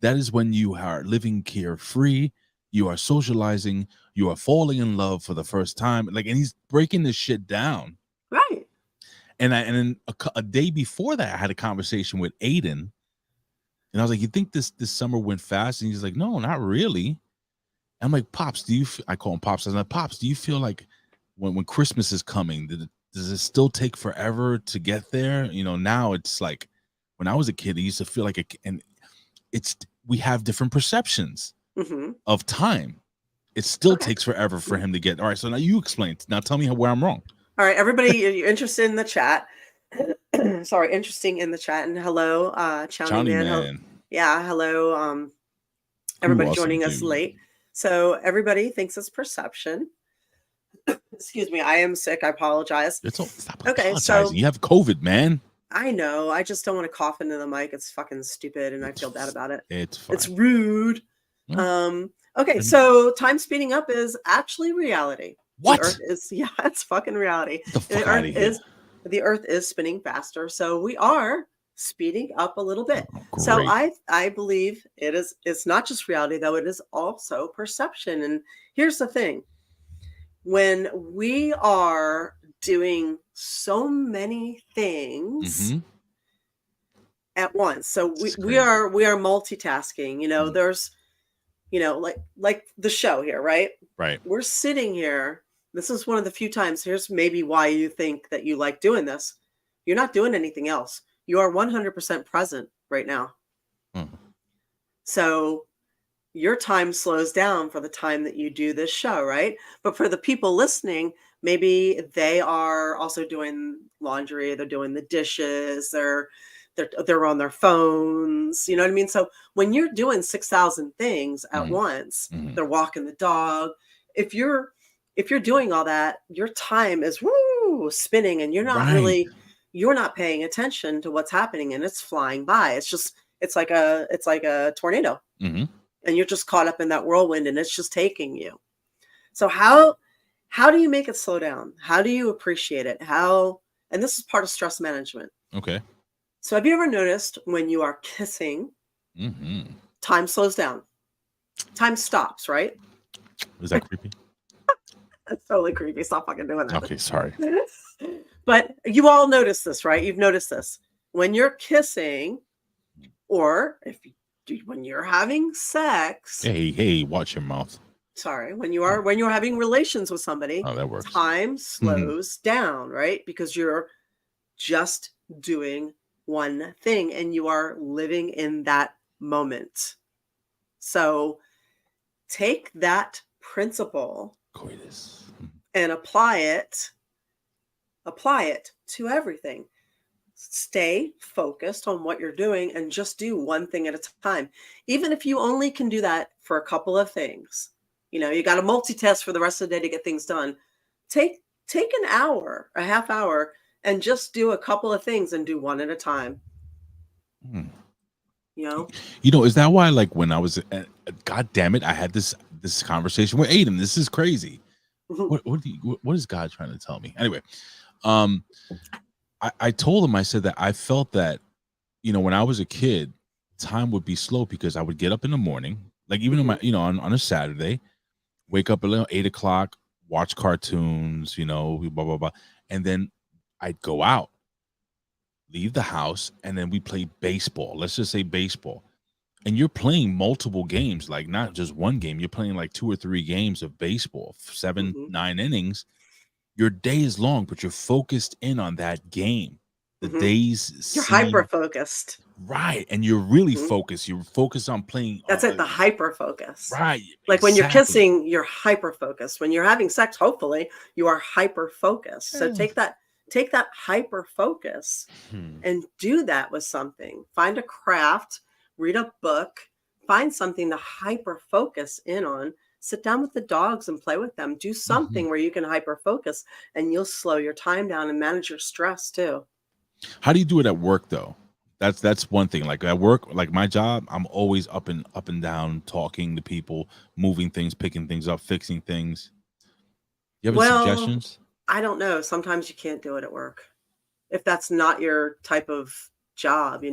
S1: That is when you are living carefree, you are socializing, you are falling in love for the first time. Like, and he's breaking this shit down.
S3: Right.
S1: And then a day before that, I had a conversation with Aiden. And I was like, you think this summer went fast? And he's like, no, not really. And I'm like, Pops, I call him Pops. I was like, Pops, do you feel like when Christmas is coming, does it still take forever to get there? You know, now it's like, when I was a kid, it used to feel like we have different perceptions of time. It still takes forever for him to get. All right, so now you explain. Now tell me where I'm wrong.
S3: All right, everybody, you're interested in the chat. Sorry, interesting in the chat. And hello, Chowny Man. Yeah, hello. Everybody joining us late. So everybody thinks it's perception. Excuse me, I am sick. I apologize.
S1: Stop apologizing. So you have COVID, man.
S3: I know. I just don't want to cough into the mic. It's fucking stupid, and I feel bad about it.
S1: It's fine.
S3: It's rude. Okay, so time speeding up is actually reality.
S1: What?
S3: The Earth is, it's fucking reality. The Earth is spinning faster, so we are speeding up a little bit. So I believe it's not just reality, though. It is also perception. And here's the thing: when we are doing so many things at once, so we are multitasking. You know, there's, you know, like the show here, right?
S1: Right.
S3: We're sitting here. This is one of the few times. Here's maybe why you think that you like doing this. You're not doing anything else. You are 100% present right now. So your time slows down for the time that you do this show, right? But for the people listening, maybe they are also doing laundry. They're doing the dishes. They're on their phones. You know what I mean? So when you're doing 6,000 things at once, they're walking the dog. If you're doing all that, your time is spinning, and you're not you're not paying attention to what's happening, and it's flying by. It's like a tornado, and you're just caught up in that whirlwind, and it's just taking you. So how do you make it slow down? How do you appreciate it? And this is part of stress management.
S1: Okay.
S3: So have you ever noticed when you are kissing, time slows down? Time stops, right?
S1: Is that creepy?
S3: That's totally creepy. Stop fucking doing that.
S1: Okay, sorry.
S3: But you all notice this, right? You've noticed this. When you're kissing, or when you're having sex.
S1: Hey, watch your mouth.
S3: Sorry. When you're having relations with somebody,
S1: that works.
S3: Time slows down, right? Because you're just doing one thing and you are living in that moment. So take that principle and apply it to everything. Stay focused on what you're doing and just do one thing at a time. Even if you only can do that for a couple of things, you know, you got to multitask for the rest of the day to get things done. Take take an hour, a half hour, and just do a couple of things and do one at a time. You know?
S1: Is that why, like, when I was, God damn it, I had this conversation with Aiden. This is crazy. What is God trying to tell me? Anyway, I told him, I said that I felt that, when I was a kid, time would be slow because I would get up in the morning, like even on a Saturday, wake up at 8 o'clock, watch cartoons, blah, blah, blah. And then I'd go out, leave the house, and then we play baseball. Let's just say baseball. And you're playing multiple games, like not just one game. You're playing like 2 or 3 games of baseball, 7, 9 innings. Your day is long, but you're focused in on that game. The days
S3: you're hyper focused.
S1: Right. And you're really focused. You're focused on playing.
S3: That's it, the hyper focus.
S1: Right.
S3: Like when you're kissing, you're hyper focused. When you're having sex, hopefully, you are hyper focused. So take that hyper focus and do that with something. Find a craft, read a book, find something to hyper focus in on. Sit down with the dogs and play with them. Do something where you can hyper focus, and you'll slow your time down and manage your stress too.
S1: How do you do it at work though? That's one thing. Like at work, like my job, I'm always up and down, talking to people, moving things, picking things up, fixing things. You have any suggestions?
S3: I don't know. Sometimes you can't do it at work if that's not your type of job.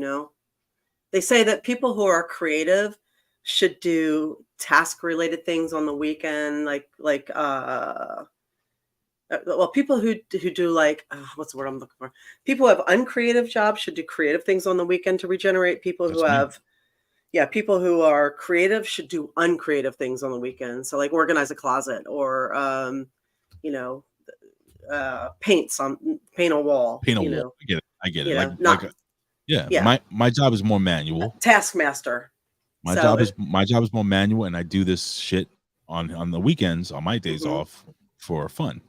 S3: They say that people who are creative should do task related things on the weekend, people who do like what's the word I'm looking for? People who have uncreative jobs should do creative things on the weekend to regenerate. People who people who are creative should do uncreative things on the weekend. So like organize a closet or paint a wall.
S1: Paint a wall. I get it. My job is more manual.
S3: Taskmaster.
S1: My job is more manual, and I do this shit on the weekends, on my days off, for fun.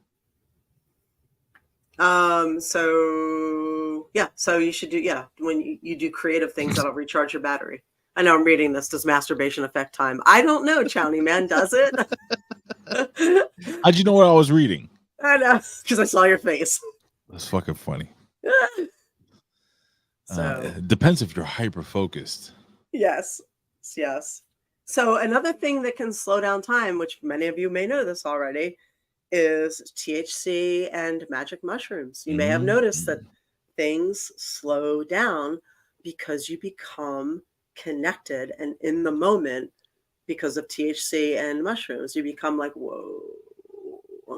S3: So you should do when you do creative things that'll recharge your battery. I know I'm reading this. Does masturbation affect time? I don't know, Chowny Man. Does it?
S1: How'd you know what I was reading?
S3: I know, because I saw your face.
S1: That's fucking funny.
S3: So
S1: it depends if you're hyper focused.
S3: Yes. So another thing that can slow down time, which many of you may know this already, is THC and magic mushrooms. You may have noticed that things slow down because you become connected and in the moment because of THC and mushrooms. You become like, whoa.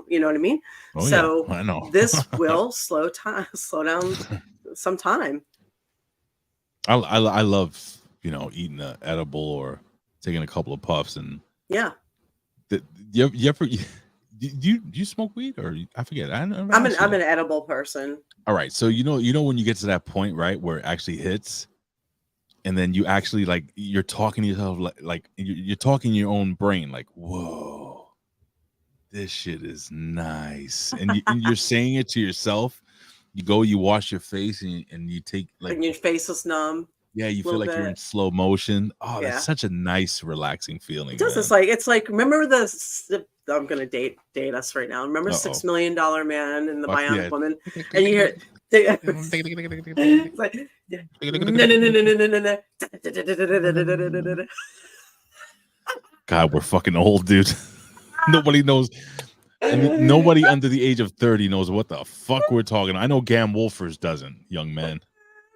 S3: You know what I mean?
S1: Oh, yeah, I know.
S3: This will slow down some time.
S1: I love eating an edible or taking a couple of puffs and you ever do you smoke weed or I forget? I'm
S3: an edible person.
S1: All right, so when you get to that point, right, where it actually hits, and then you actually like you're talking to yourself like you're talking your own brain like, whoa, this shit is nice, and you're saying it to yourself. You wash your face and you take
S3: and your face is numb.
S1: Yeah, you feel like you're in slow motion. Oh, that's such a nice, relaxing feeling.
S3: It does. It's like remember I'm gonna date us right now. Remember $6 Million Man and the Bionic Woman, and you hear it's like no.
S1: God, we're fucking old, dude. Nobody knows. And nobody under the age of 30 knows what the fuck we're talking. I know Gam Wolfers doesn't, young man.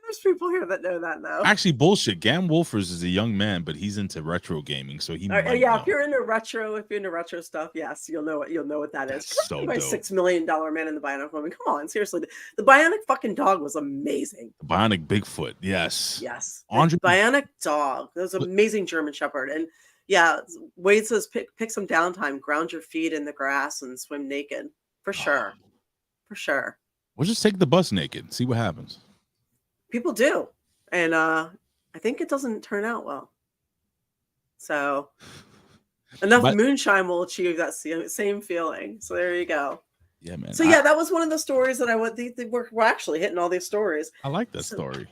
S3: There's people here that know that though.
S1: Actually, bullshit. Gam Wolfers is a young man, but he's into retro gaming, so he might know.
S3: If you're into retro stuff, yes, you'll know what that is.
S1: That's so dope.
S3: $6 Million Man and the Bionic Woman. Come on, seriously. The Bionic fucking dog was amazing.
S1: The Bionic Bigfoot, yes.
S3: The Bionic dog. That was an amazing German Shepherd. And Wade says pick some downtime, ground your feet in the grass and swim naked. For sure.
S1: We'll just take the bus naked, see what happens.
S3: People do. And I think it doesn't turn out well. So enough moonshine will achieve that same feeling. So there you go.
S1: Yeah, man.
S3: So that was one of the stories that we're actually hitting all these stories.
S1: I like that story.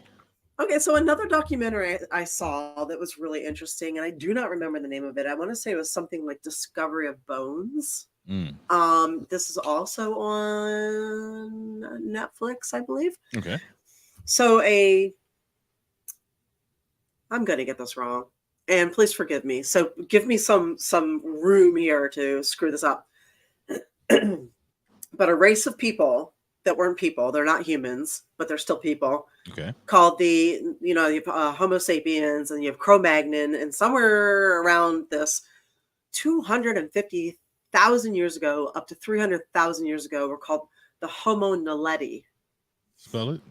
S3: Okay, so another documentary I saw that was really interesting, and I do not remember the name of it. I want to say it was something like Discovery of Bones. This is also on Netflix, I believe.
S1: Okay.
S3: So I'm going to get this wrong, and please forgive me. So give me some room here to screw this up. But a race of people that weren't people, they're not humans, but they're still people.
S1: Okay.
S3: Called you have Homo sapiens, and you have Cro-Magnon, and somewhere around this 250,000 years ago, up to 300,000 years ago, were called the Homo naledi.
S1: Spell it.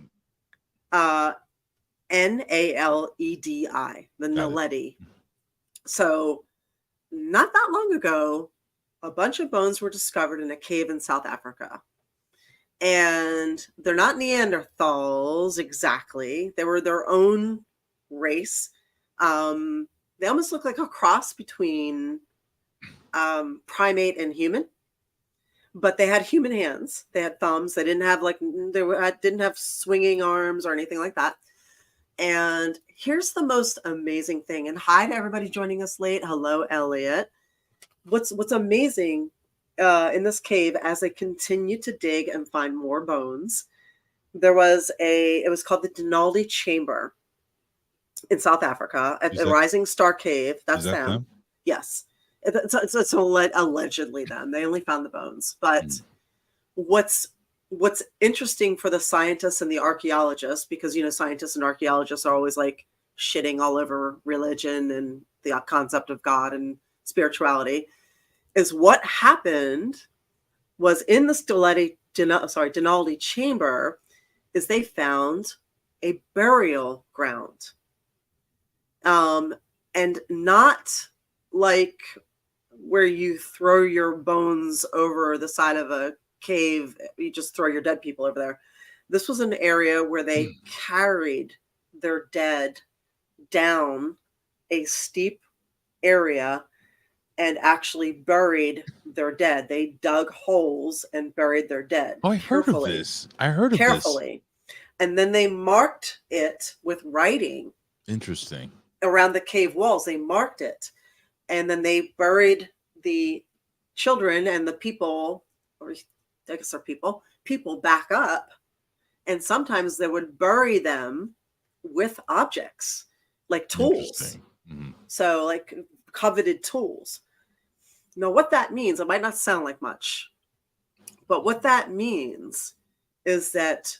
S3: Naledi, the Naledi. So not that long ago, a bunch of bones were discovered in a cave in South Africa. And they're not Neanderthals exactly. They were their own race. They almost look like a cross between primate and human. But they had human hands. They had thumbs. They didn't have didn't have swinging arms or anything like that. And here's the most amazing thing. And hi to everybody joining us late. Hello, Elliot. What's amazing in this cave, as they continue to dig and find more bones, it was called the Denaldi Chamber in South Africa at the Rising Star Cave. That's them. Yes. It's allegedly them. They only found the bones. But what's interesting for the scientists and the archaeologists, because, scientists and archaeologists are always like shitting all over religion and the concept of God and spirituality, is what happened was in the Denaldi Chamber is they found a burial ground. And not like where you throw your bones over the side of a cave, you just throw your dead people over there. This was an area where they carried their dead down a steep area and actually buried their dead. They dug holes and buried their dead.
S1: Oh, I heard of this. Carefully.
S3: And then they marked it with writing.
S1: Interesting.
S3: Around the cave walls, they marked it. And then they buried the children and the people, or I guess they're people back up. And sometimes they would bury them with objects like tools. So like coveted tools. Now, what that means, it might not sound like much, but what that means is that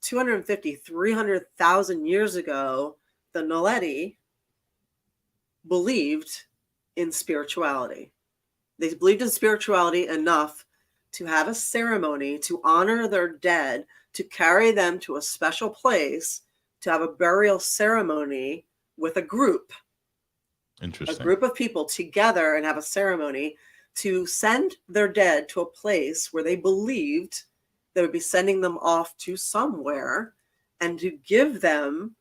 S3: 250, 300,000 years ago, the Naledi believed in spirituality. They believed in spirituality enough to have a ceremony to honor their dead, to carry them to a special place, to have a burial ceremony with a group.
S1: Interesting.
S3: A group of people together and have a ceremony to send their dead to a place where they believed they would be sending them off to somewhere, and to give them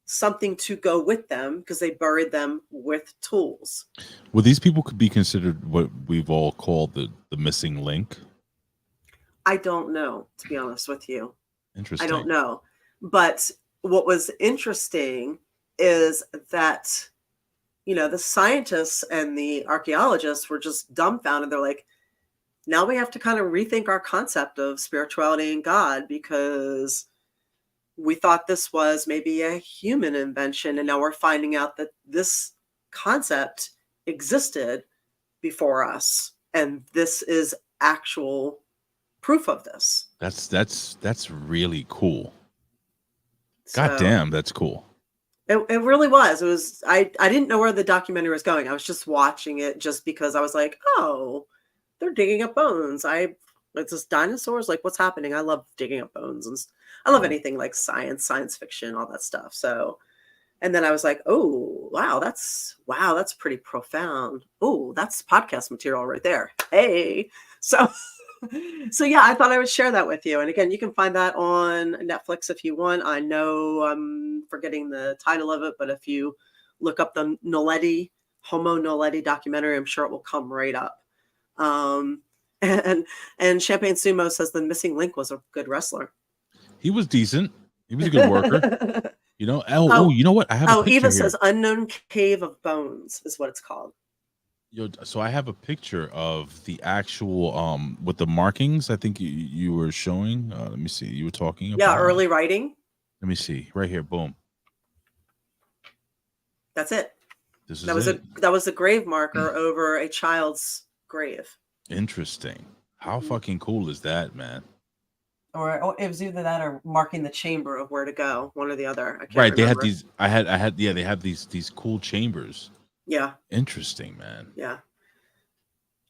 S3: something to go with them because they buried them with tools.
S1: Well, these people could be considered what we've all called the missing link.
S3: I don't know, to be honest with you.
S1: Interesting.
S3: I don't know. But what was interesting is that, the scientists and the archaeologists were just dumbfounded. They're like, now we have to kind of rethink our concept of spirituality and God, because we thought this was maybe a human invention, and now we're finding out that this concept existed before us, and this is actual proof of this.
S1: That's really cool. God damn, that's cool.
S3: It really was. It was. I didn't know where the documentary was going. I was just watching it just because I was like, oh, they're digging up bones. It's just dinosaurs. Like, what's happening? I love digging up bones, and I love anything like science fiction, all that stuff. So, and then I was like, oh, wow, that's pretty profound. Oh, that's podcast material right there. Hey, so yeah, I thought I would share that with you. And again, you can find that on Netflix if you want. I know I'm forgetting the title of it, but if you look up the Homo Naledi documentary, I'm sure it will come right up. And Champagne Sumo says the missing link was a good wrestler.
S1: He was decent. He was a good worker. You know. Oh, you know what? I have.
S3: Eva says unknown cave of bones is what it's called.
S1: Yo, so I have a picture of the actual with the markings. I think you were showing. Let me see. You were talking about.
S3: Yeah, early writing.
S1: Let me see. Right here. Boom.
S3: That's it.
S1: This is
S3: that was a grave marker over a child's grave.
S1: Interesting. How fucking cool is that, man?
S3: Or it was either that or marking the chamber of where to go, one or the other. I can't
S1: Right.
S3: remember.
S1: They had these. I had. Yeah. They have these cool chambers.
S3: Yeah.
S1: Interesting, man.
S3: Yeah.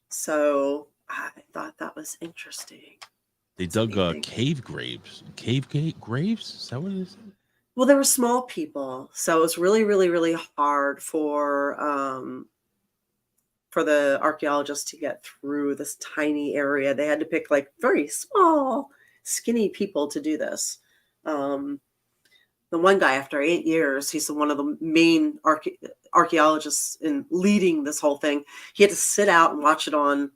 S3: So I thought that was interesting.
S1: They dug cave graves. Cave graves? Is that what it is?
S3: Well, they were small people, so it was really, really, really hard for the archaeologists to get through this tiny area. They had to pick like very small, skinny people to do this. The one guy, after 8 years, he's one of the main archaeologists in leading this whole thing. He had to sit out and watch it on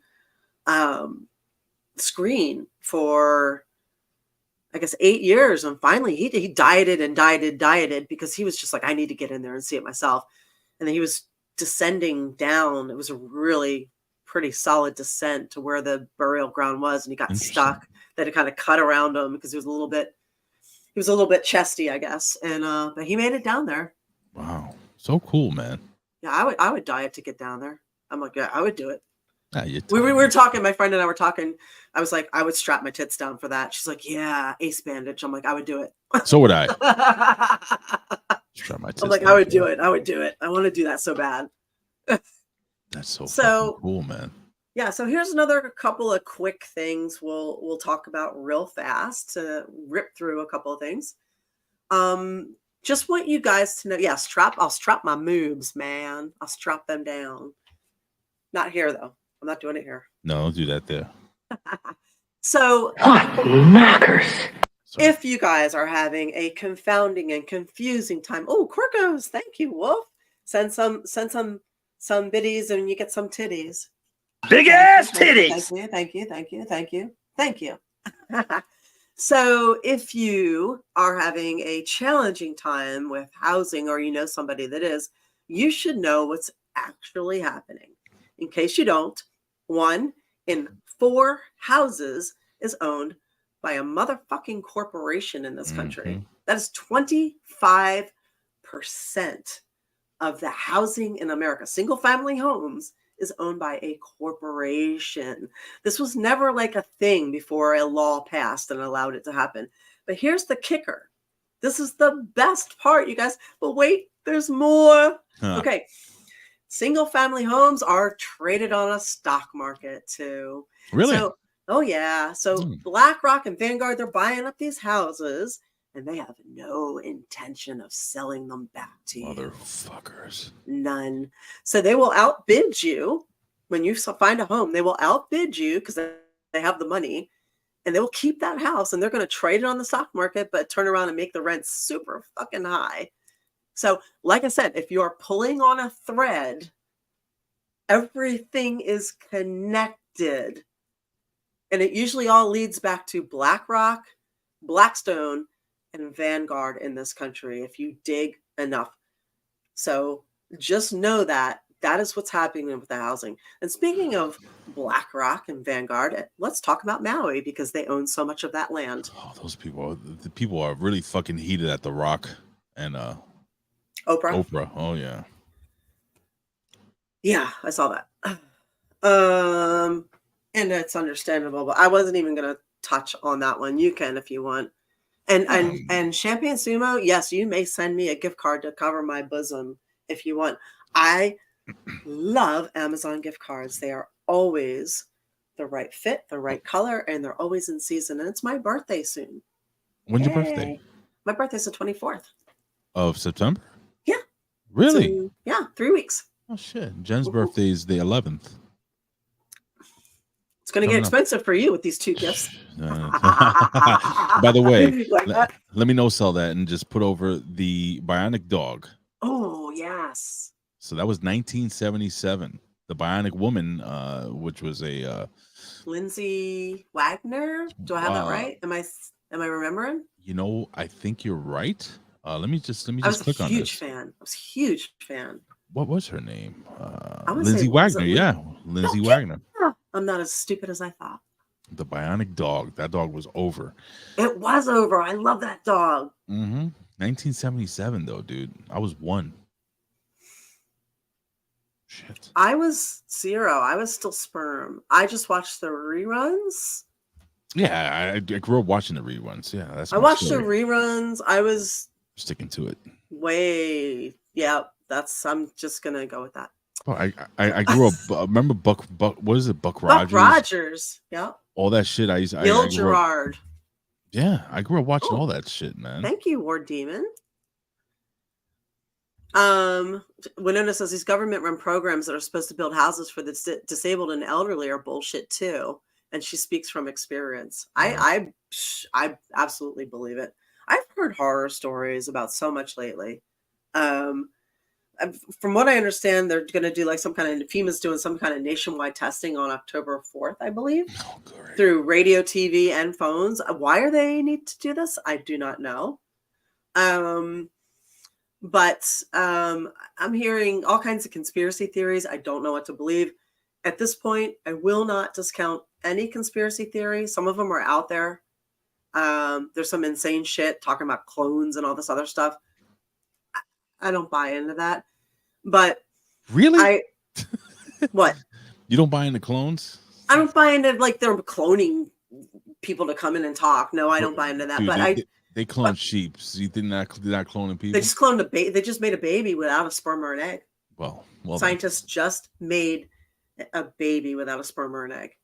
S3: screen for, I guess, 8 years. And finally he dieted because he was just like, I need to get in there and see it myself. And then he was descending down. It was a really pretty solid descent to where the burial ground was. And he got stuck. They had to kind of cut around him because he was a little bit chesty, I guess. And but he made it down there.
S1: Wow. So cool, man.
S3: Yeah, I would diet to get down there. I'm like, yeah, I would do it.
S1: We
S3: were talking, my friend and I were talking. I was like, I would strap my tits down for that. She's like, yeah, ace bandage. I'm like, I would do it.
S1: So would I. Strap my tits
S3: I'm like, I would do it. I would do it. I want to do that so bad.
S1: That's so fucking cool, man.
S3: Yeah, so here's another couple of quick things we'll talk about real fast to rip through a couple of things. Just want you guys to know, yeah, I'll strap my moobs, man. I'll strap them down. Not here though. I'm not doing it here.
S1: No, don't do that there.
S3: So
S2: knockers.
S3: If you guys are having a confounding and confusing time, oh, Quirkos, thank you, Wolf. Send some biddies and you get some titties.
S4: Big ass titties.
S3: Thank you. So if you are having a challenging time with housing, or you know somebody that is, you should know what's actually happening. In case you don't, 1 in 4 houses is owned by a motherfucking corporation in this country. Mm-hmm. That is 25% of the housing in America. Single family homes is owned by a corporation. This was never like a thing before a law passed and allowed it to happen. But here's the kicker. This is the best part, you guys. But wait, there's more. Okay. Single family homes are traded on a stock market too.
S1: Really?
S3: So, oh yeah. So BlackRock and Vanguard, they're buying up these houses and they have no intention of selling them back to you.
S1: Motherfuckers.
S3: None. So they will outbid you when you find a home. They will outbid you because they have the money, and they will keep that house and they're going to trade it on the stock market, but turn around and make the rent super fucking high. So like I said, if you're pulling on a thread, everything is connected. And it usually all leads back to BlackRock, Blackstone, and Vanguard in this country, if you dig enough. So just know that is what's happening with the housing. And speaking of BlackRock and Vanguard, let's talk about Maui, because they own so much of that land.
S1: Oh, those people, the people are really fucking heated at The Rock and Oprah. Oh yeah.
S3: Yeah, I saw that. And it's understandable, but I wasn't even going to touch on that one. You can if you want. And Champagne Sumo, yes, you may send me a gift card to cover my bosom if you want. I love Amazon gift cards. They are always the right fit, the right color, and they're always in season. And it's my birthday soon.
S1: When's your birthday?
S3: My birthday's the 24th.
S1: Of September?
S3: Yeah.
S1: Really?
S3: So, yeah, 3 weeks.
S1: Oh shit. Jen's birthday is the 11th.
S3: It's going to get expensive for you with these 2 gifts.
S1: By the way, let me no-sell that and just put over the Bionic Dog.
S3: Oh, yes.
S1: So that was 1977. The Bionic Woman, which was a
S3: Lindsay Wagner. Do I have that right? Am I remembering?
S1: You know, I think you're right. Let me just click on this.
S3: I was a huge fan.
S1: what was her name?
S3: I would
S1: Lindsay
S3: say, was
S1: Wagner.
S3: it
S1: Yeah, Lindsay
S3: Okay.
S1: Wagner.
S3: I'm not as stupid as I thought.
S1: The Bionic Dog. That dog was over.
S3: It was over. I love that dog.
S1: 1977 though, dude. I was 1. Shit.
S3: I was 0. I was still sperm. I just watched the reruns.
S1: Yeah, I grew up watching the reruns. Yeah, that's.
S3: I watched the reruns. I was
S1: sticking to it.
S3: Yeah. I'm just gonna go with that.
S1: Oh, I grew up. Remember Buck? What is it? Buck Rogers.
S3: Buck Rogers. Yeah.
S1: All that shit.
S3: Bill Gerard.
S1: Yeah, I grew up watching all that shit, man.
S3: Thank you, War Demon. Winona says these government-run programs that are supposed to build houses for the disabled and elderly are bullshit too, and she speaks from experience. I absolutely believe it. I've heard horror stories about so much lately. From what I understand, they're going to do like some kind of FEMA's doing some kind of nationwide testing on October 4th, I believe, through radio, TV, and phones. Why are they need to do this? I do not know. But I'm hearing all kinds of conspiracy theories. I don't know what to believe. At this point, I will not discount any conspiracy theory. Some of them are out there. There's some insane shit talking about clones and all this other stuff. I don't buy into that. But
S1: really,
S3: what?
S1: You don't buy into clones?
S3: I don't buy into like they're cloning people to come in and talk. No, I don't buy into that.
S1: Dude,
S3: but
S1: they clone sheep. So you think they're not cloning people?
S3: They just cloned a baby. They just made a baby without a sperm or an egg.
S1: Well,
S3: scientists just made a baby without a sperm or an egg.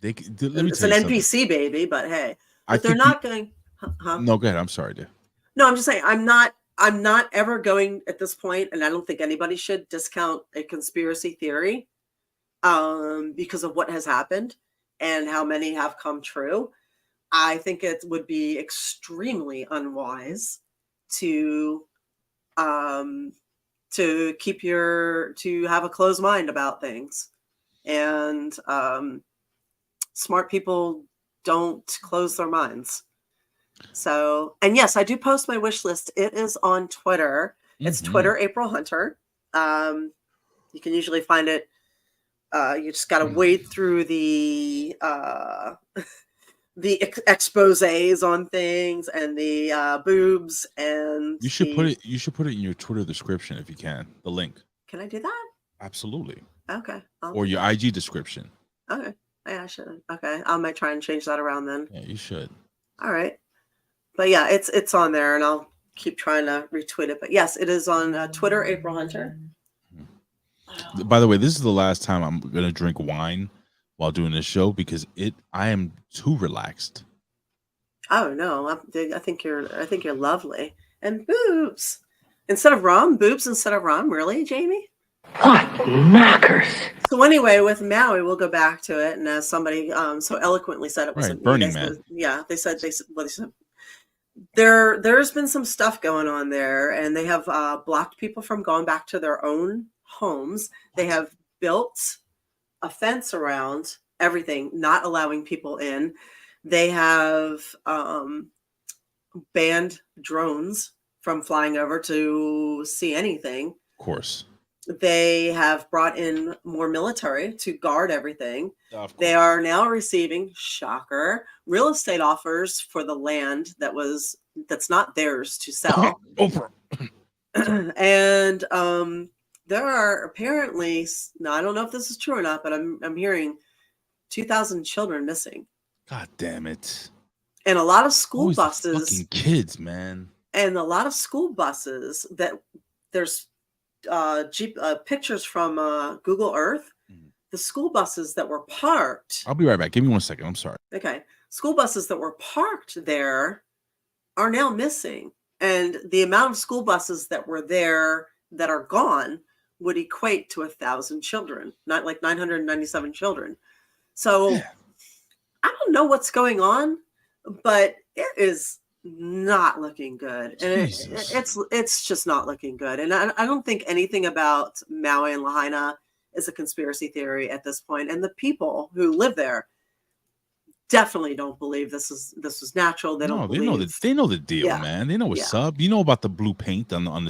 S1: It's
S3: an NPC baby, but hey, they're not going. Huh?
S1: No, go ahead. I'm sorry, dear.
S3: No, I'm just saying I'm not ever going at this point, and I don't think anybody should discount a conspiracy theory because of what has happened and how many have come true. I think it would be extremely unwise to have a closed mind about things, and smart people don't close their minds. So, and yes, I do post my wish list. It is on Twitter. It's Twitter April Hunter. You can usually find it. You just got to wade through the exposés on things and the boobs, and
S1: you should put it in your Twitter description if you can. The link.
S3: Can I do that?
S1: Absolutely.
S3: Okay.
S1: Or your IG description.
S3: Okay. Yeah, I should. Okay, I might try and change that around then.
S1: Yeah, you should.
S3: All right. But yeah, it's on there, and I'll keep trying to retweet it. But yes, it is on Twitter, April Hunter.
S1: By the way, this is the last time I'm gonna drink wine while doing this show because I am too relaxed.
S3: Oh no, I think you're lovely. And boobs instead of rum, really, Jamie?
S2: What knockers?
S3: So anyway, with Maui, we'll go back to it, and as somebody so eloquently said, it was
S1: Burning Man.
S3: Yeah, they said there's been some stuff going on there, and they have blocked people from going back to their own homes. They have built a fence around everything, not allowing people in. They have banned drones from flying over to see anything.
S1: Of course.
S3: They have brought in more military to guard everything. They are now receiving, shocker, real estate offers for the land that's not theirs to sell.
S1: Oprah.
S3: And there are apparently, now I don't know if this is true or not, but I'm hearing 2,000 children missing.
S1: God damn it.
S3: And a lot of school buses.
S1: Fucking kids, man.
S3: And a lot of school buses that there's pictures from Google Earth. The school buses that were parked.
S1: I'll be right back. Give me 1 second. I'm sorry.
S3: Okay. School buses that were parked there are now missing. And the amount of school buses that were there that are gone would equate to 1,000 children, not like 997 children. So I don't know what's going on, but it is not looking good. And it's just not looking good. And I don't think anything about Maui and Lahaina is a conspiracy theory at this point. And the people who live there definitely don't believe this was natural. They know the deal,
S1: man. They know what's up. You know about the blue paint on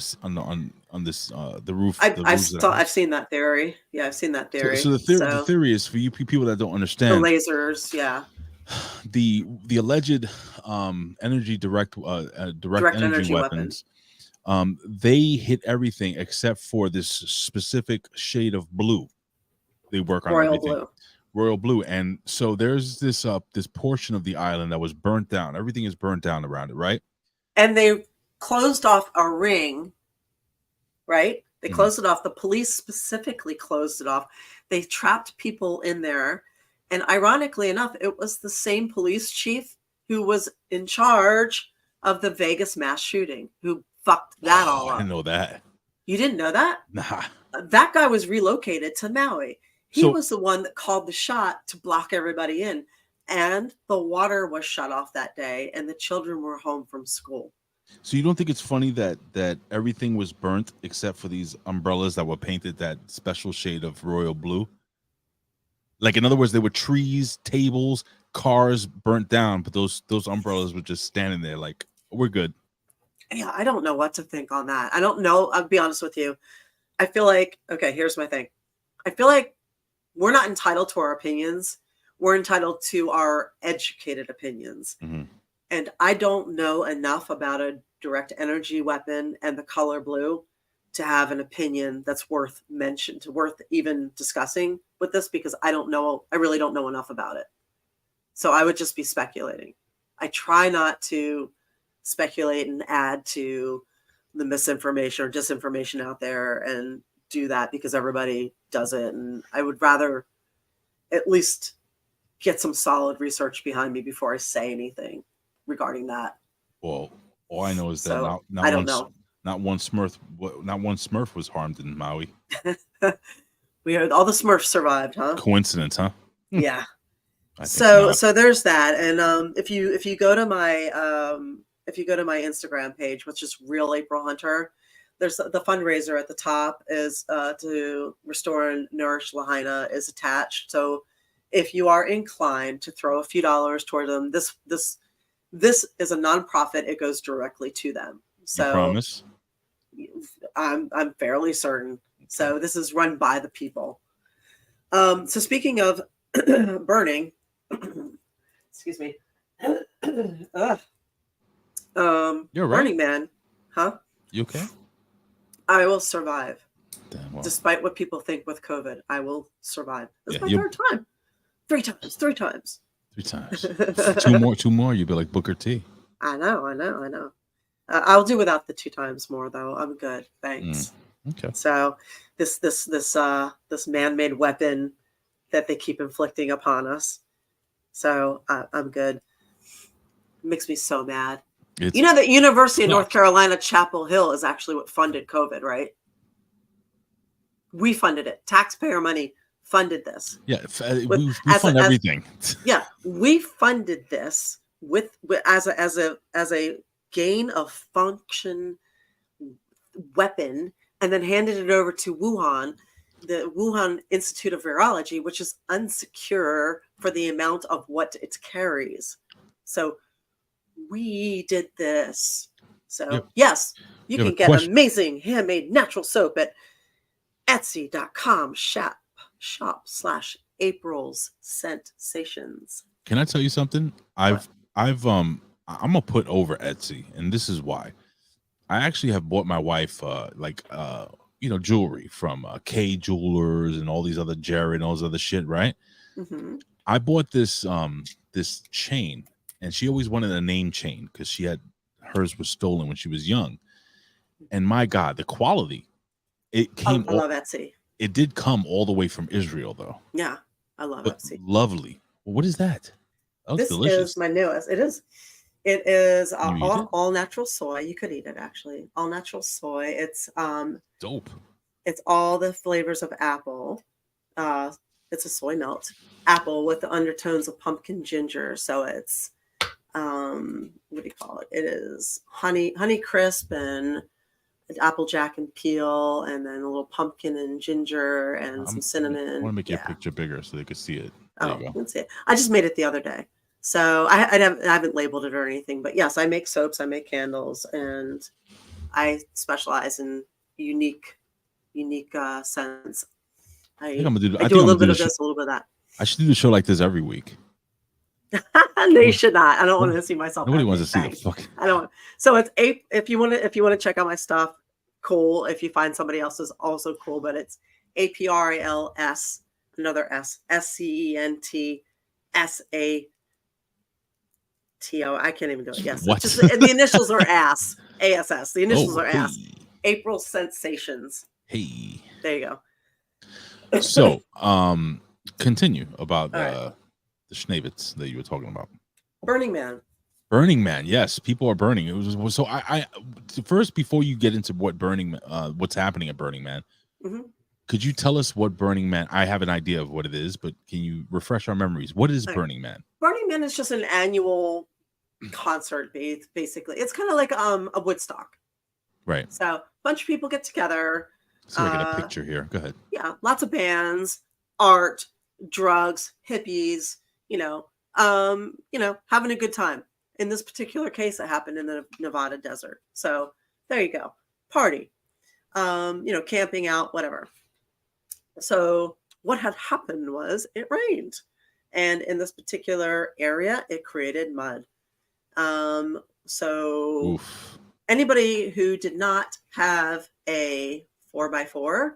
S1: on this the roof.
S3: I've seen that theory. Yeah, I've seen that theory.
S1: So the theory is, for you people that don't
S3: the
S1: understand,
S3: lasers, yeah,
S1: the alleged direct energy weapons, they hit everything except for this specific shade of blue. They work on royal blue, and so there's this portion of the island that was burnt down. Everything is burnt down around it, right?
S3: And they closed off a ring, right? They closed it off. The police specifically closed it off. They trapped people in there. And ironically enough, it was the same police chief who was in charge of the Vegas mass shooting who fucked that all up.
S1: I didn't know that.
S3: You didn't know that?
S1: Nah.
S3: That guy was relocated to Maui. He was the one that called the shot to block everybody in. And the water was shut off that day, and the children were home from school.
S1: So you don't think it's funny that everything was burnt except for these umbrellas that were painted that special shade of royal blue? Like, in other words, there were trees, tables, cars burnt down, but those umbrellas were just standing there like, we're good.
S3: Yeah, I don't know what to think on that. I don't know. I'll be honest with you. I feel like, okay, here's my thing. I feel like we're not entitled to our opinions. We're entitled to our educated opinions.
S1: Mm-hmm.
S3: And I don't know enough about a direct energy weapon and the color blue to have an opinion that's worth even discussing with this, because I really don't know enough about it. So I would just be speculating. I try not to speculate and add to the misinformation or disinformation out there and do that, because everybody does it. And I would rather at least get some solid research behind me before I say anything regarding that.
S1: Well, all I know is that
S3: I don't know.
S1: Not one Smurf was harmed in Maui.
S3: We heard all the Smurfs survived, huh?
S1: Coincidence, huh?
S3: Yeah. So there's that. And if you go to my Instagram page, which is Real April Hunter, there's the fundraiser at the top is to restore and nourish Lahaina is attached. So if you are inclined to throw a few dollars toward them, this is a nonprofit. It goes directly to them. So
S1: you promise?
S3: I'm fairly certain. So this is run by the people. So speaking of burning, excuse me.
S1: You're right.
S3: Burning Man, huh?
S1: You okay?
S3: I will survive.
S1: Damn, well.
S3: Despite what people think with COVID, I will survive. This is my third time. Three times.
S1: 3 times. two more, you'd be like Booker T.
S3: I know. I'll do without the 2 times more, though. I'm good. Thanks.
S1: Okay.
S3: So this man-made weapon that they keep inflicting upon us. So I'm good. It makes me so mad. You know that University of North Carolina, Chapel Hill is actually what funded COVID, right? We funded it. Taxpayer money funded this.
S1: Yeah, we fund everything.
S3: Yeah, we funded this with as a gain of function weapon, and then handed it over to Wuhan, the Wuhan Institute of Virology, which is unsecure for the amount of what it carries. So we did this. So yes, you can get amazing handmade natural soap at Etsy.com shop/April's Scentations.
S1: Can I tell you something? I'm gonna put over Etsy, and this is why. I actually have bought my wife jewelry from K Jewelers and all these other Jared and all this other shit, right?
S3: Mm-hmm.
S1: I bought this this chain, and she always wanted a name chain because hers was stolen when she was young. And my God, the quality, it came.
S3: I love Etsy.
S1: It did come all the way from Israel, though.
S3: Yeah, I love Etsy.
S1: Lovely. Well, what is that? That looks delicious.
S3: Is my newest. It is. It is all natural soy. You could eat it, actually. All natural soy. It's
S1: dope.
S3: It's all the flavors of apple. It's a soy melt apple with the undertones of pumpkin ginger. So it's what do you call it? It is honey crisp and Applejack and peel, and then a little pumpkin and ginger and some cinnamon.
S1: I want to make your picture bigger so they could see it. There you go.
S3: You can see it. I just made it the other day. So I haven't labeled it or anything, but yes, I make soaps, I make candles, and I specialize in unique sense.
S1: I think I'm gonna do.
S3: I
S1: I
S3: do
S1: think
S3: a
S1: I'm
S3: little
S1: gonna do
S3: bit of
S1: the
S3: this, a little bit of that.
S1: I should do the show like this every week.
S3: No, you should not. I don't want to see myself.
S1: Nobody
S3: happy.
S1: wants to see the
S3: Thanks.
S1: fuck.
S3: I don't. So it's if you want to check out my stuff, cool. If you find somebody else's, also cool. But it's APRALS, another S, SCENTSATO. I can't even do it. Yes,
S1: What?
S3: just the initials are ASS. ASS. The initials
S1: Oh,
S3: are
S1: hey.
S3: ASS. April Sensations.
S1: Hey.
S3: There you go.
S1: So, continue about
S3: All
S1: the Schnavitz that you were talking about.
S3: Burning Man.
S1: Burning Man, yes, people are burning. It was so. I first, before you get into what's happening at Burning Man, could you tell us what Burning Man? I have an idea of what it is, but can you refresh our memories? What is Burning Man?
S3: Burning Man is just an annual concert, basically. It's kind of like a Woodstock,
S1: right?
S3: So a bunch of people get together.
S1: So I get a picture here. Go ahead.
S3: Yeah, lots of bands, art, drugs, hippies. Having a good time. In this particular case, it happened in the Nevada desert. So there you go, party. Camping out, whatever. So what had happened was it rained, and in this particular area, it created mud. So
S1: Oof.
S3: Anybody who did not have a 4x4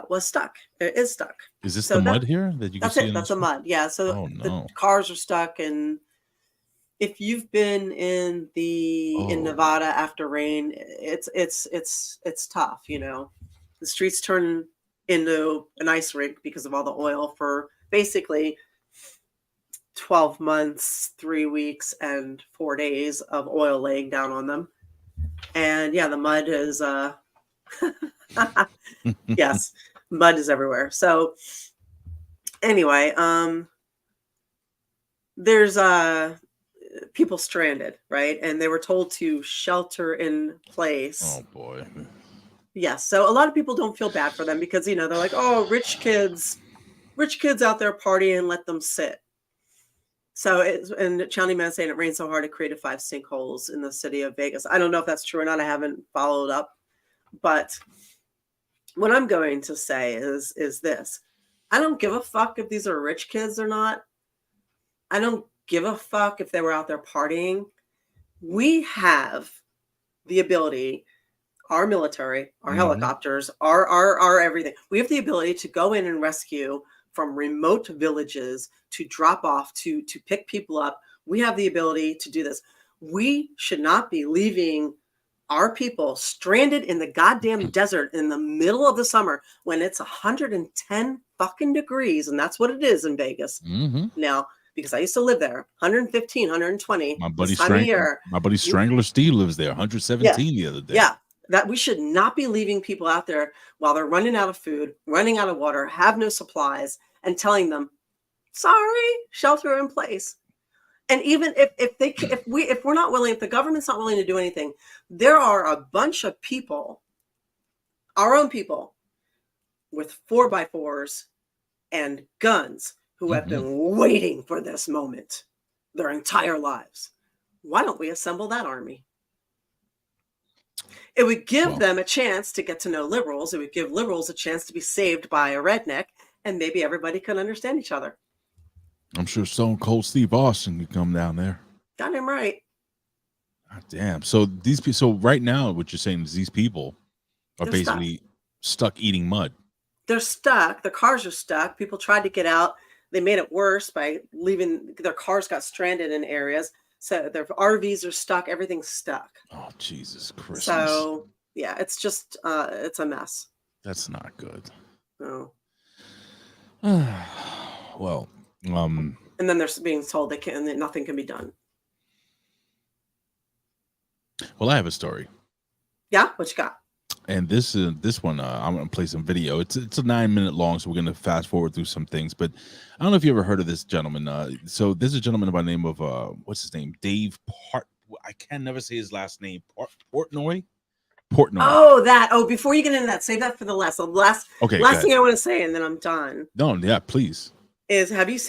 S3: was stuck. It is stuck.
S1: Is this the mud here that you can see?
S3: That's a mud. Yeah. So the cars are stuck, and if you've been in Nevada after rain, it's tough. The streets turn into an ice rink because of all the oil for basically 12 months, 3 weeks, and 4 days of oil laying down on them. And yeah, the mud is yes, mud is everywhere. So anyway, there's people stranded, right? And they were told to shelter in place.
S1: Oh boy.
S3: Yes. So a lot of people don't feel bad for them because, they're like, oh, rich kids out there partying, let them sit. So and County Man saying it rained so hard it created 5 sinkholes in the city of Vegas. I don't know if that's true or not. I haven't followed up. But what I'm going to say is this. I don't give a fuck if these are rich kids or not. I don't give a fuck if they were out there partying. We have the ability, our military, our helicopters, our everything. We have the ability to go in and rescue from remote villages, to drop off, to pick people up. We have the ability to do this. We should not be leaving our people stranded in the goddamn desert in the middle of the summer when it's 110 fucking degrees. And that's what it is in Vegas now, because I used to live there. 115, 120.
S1: My buddy Strangler Steve lives there. 117 the other day.
S3: Yeah. That we should not be leaving people out there while they're running out of food, running out of water, have no supplies, and telling them, sorry, shelter in place. And even if we're not willing, if the government's not willing to do anything, there are a bunch of people, our own people, with 4x4s and guns who have been waiting for this moment their entire lives. Why don't we assemble that army? It would give them a chance to get to know liberals. It would give liberals a chance to be saved by a redneck, and maybe everybody could understand each other.
S1: I'm sure Stone Cold Steve Austin could come down there.
S3: Got him right.
S1: God damn. So right now, what you're saying is these people are basically stuck eating mud.
S3: They're stuck. The cars are stuck. People tried to get out. They made it worse by leaving. Their cars got stranded in areas. So their RVs are stuck. Everything's stuck.
S1: Oh, Jesus Christ.
S3: So, yeah, it's just, it's a mess.
S1: That's not good.
S3: No.
S1: Well,
S3: and then they're being told nothing can be done.
S1: Well, I have a story.
S3: Yeah? What you got?
S1: And this one, I'm going to play some video. It's a 9-minute long, so we're going to fast forward through some things. But I don't know if you ever heard of this gentleman. So there's a gentleman by the name of, what's his name? Dave I can never say his last name. Portnoy?
S3: Oh, before you get into that, save that for the last thing I want to say, and then I'm done.
S1: No, yeah, please.
S3: Have you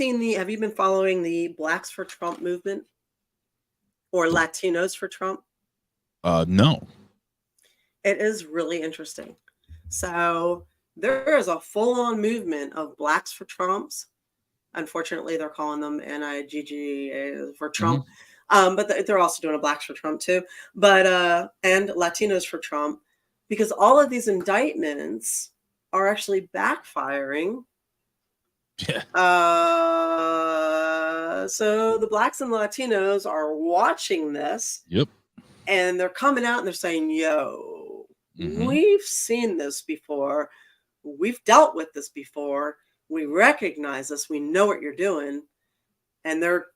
S3: been following the Blacks for Trump movement or Latinos for Trump?
S1: No.
S3: It is really interesting. So there is a full-on movement of Blacks for Trumps. Unfortunately, they're calling them NIGGA for Trump. But they're also doing a Blacks for Trump too. But and Latinos for Trump, because all of these indictments are actually backfiring.
S1: Yeah.
S3: So the Blacks and Latinos are watching this.
S1: Yep.
S3: And they're coming out and they're saying, yo, we've seen this before. We've dealt with this before. We recognize this. We know what you're doing. And they're...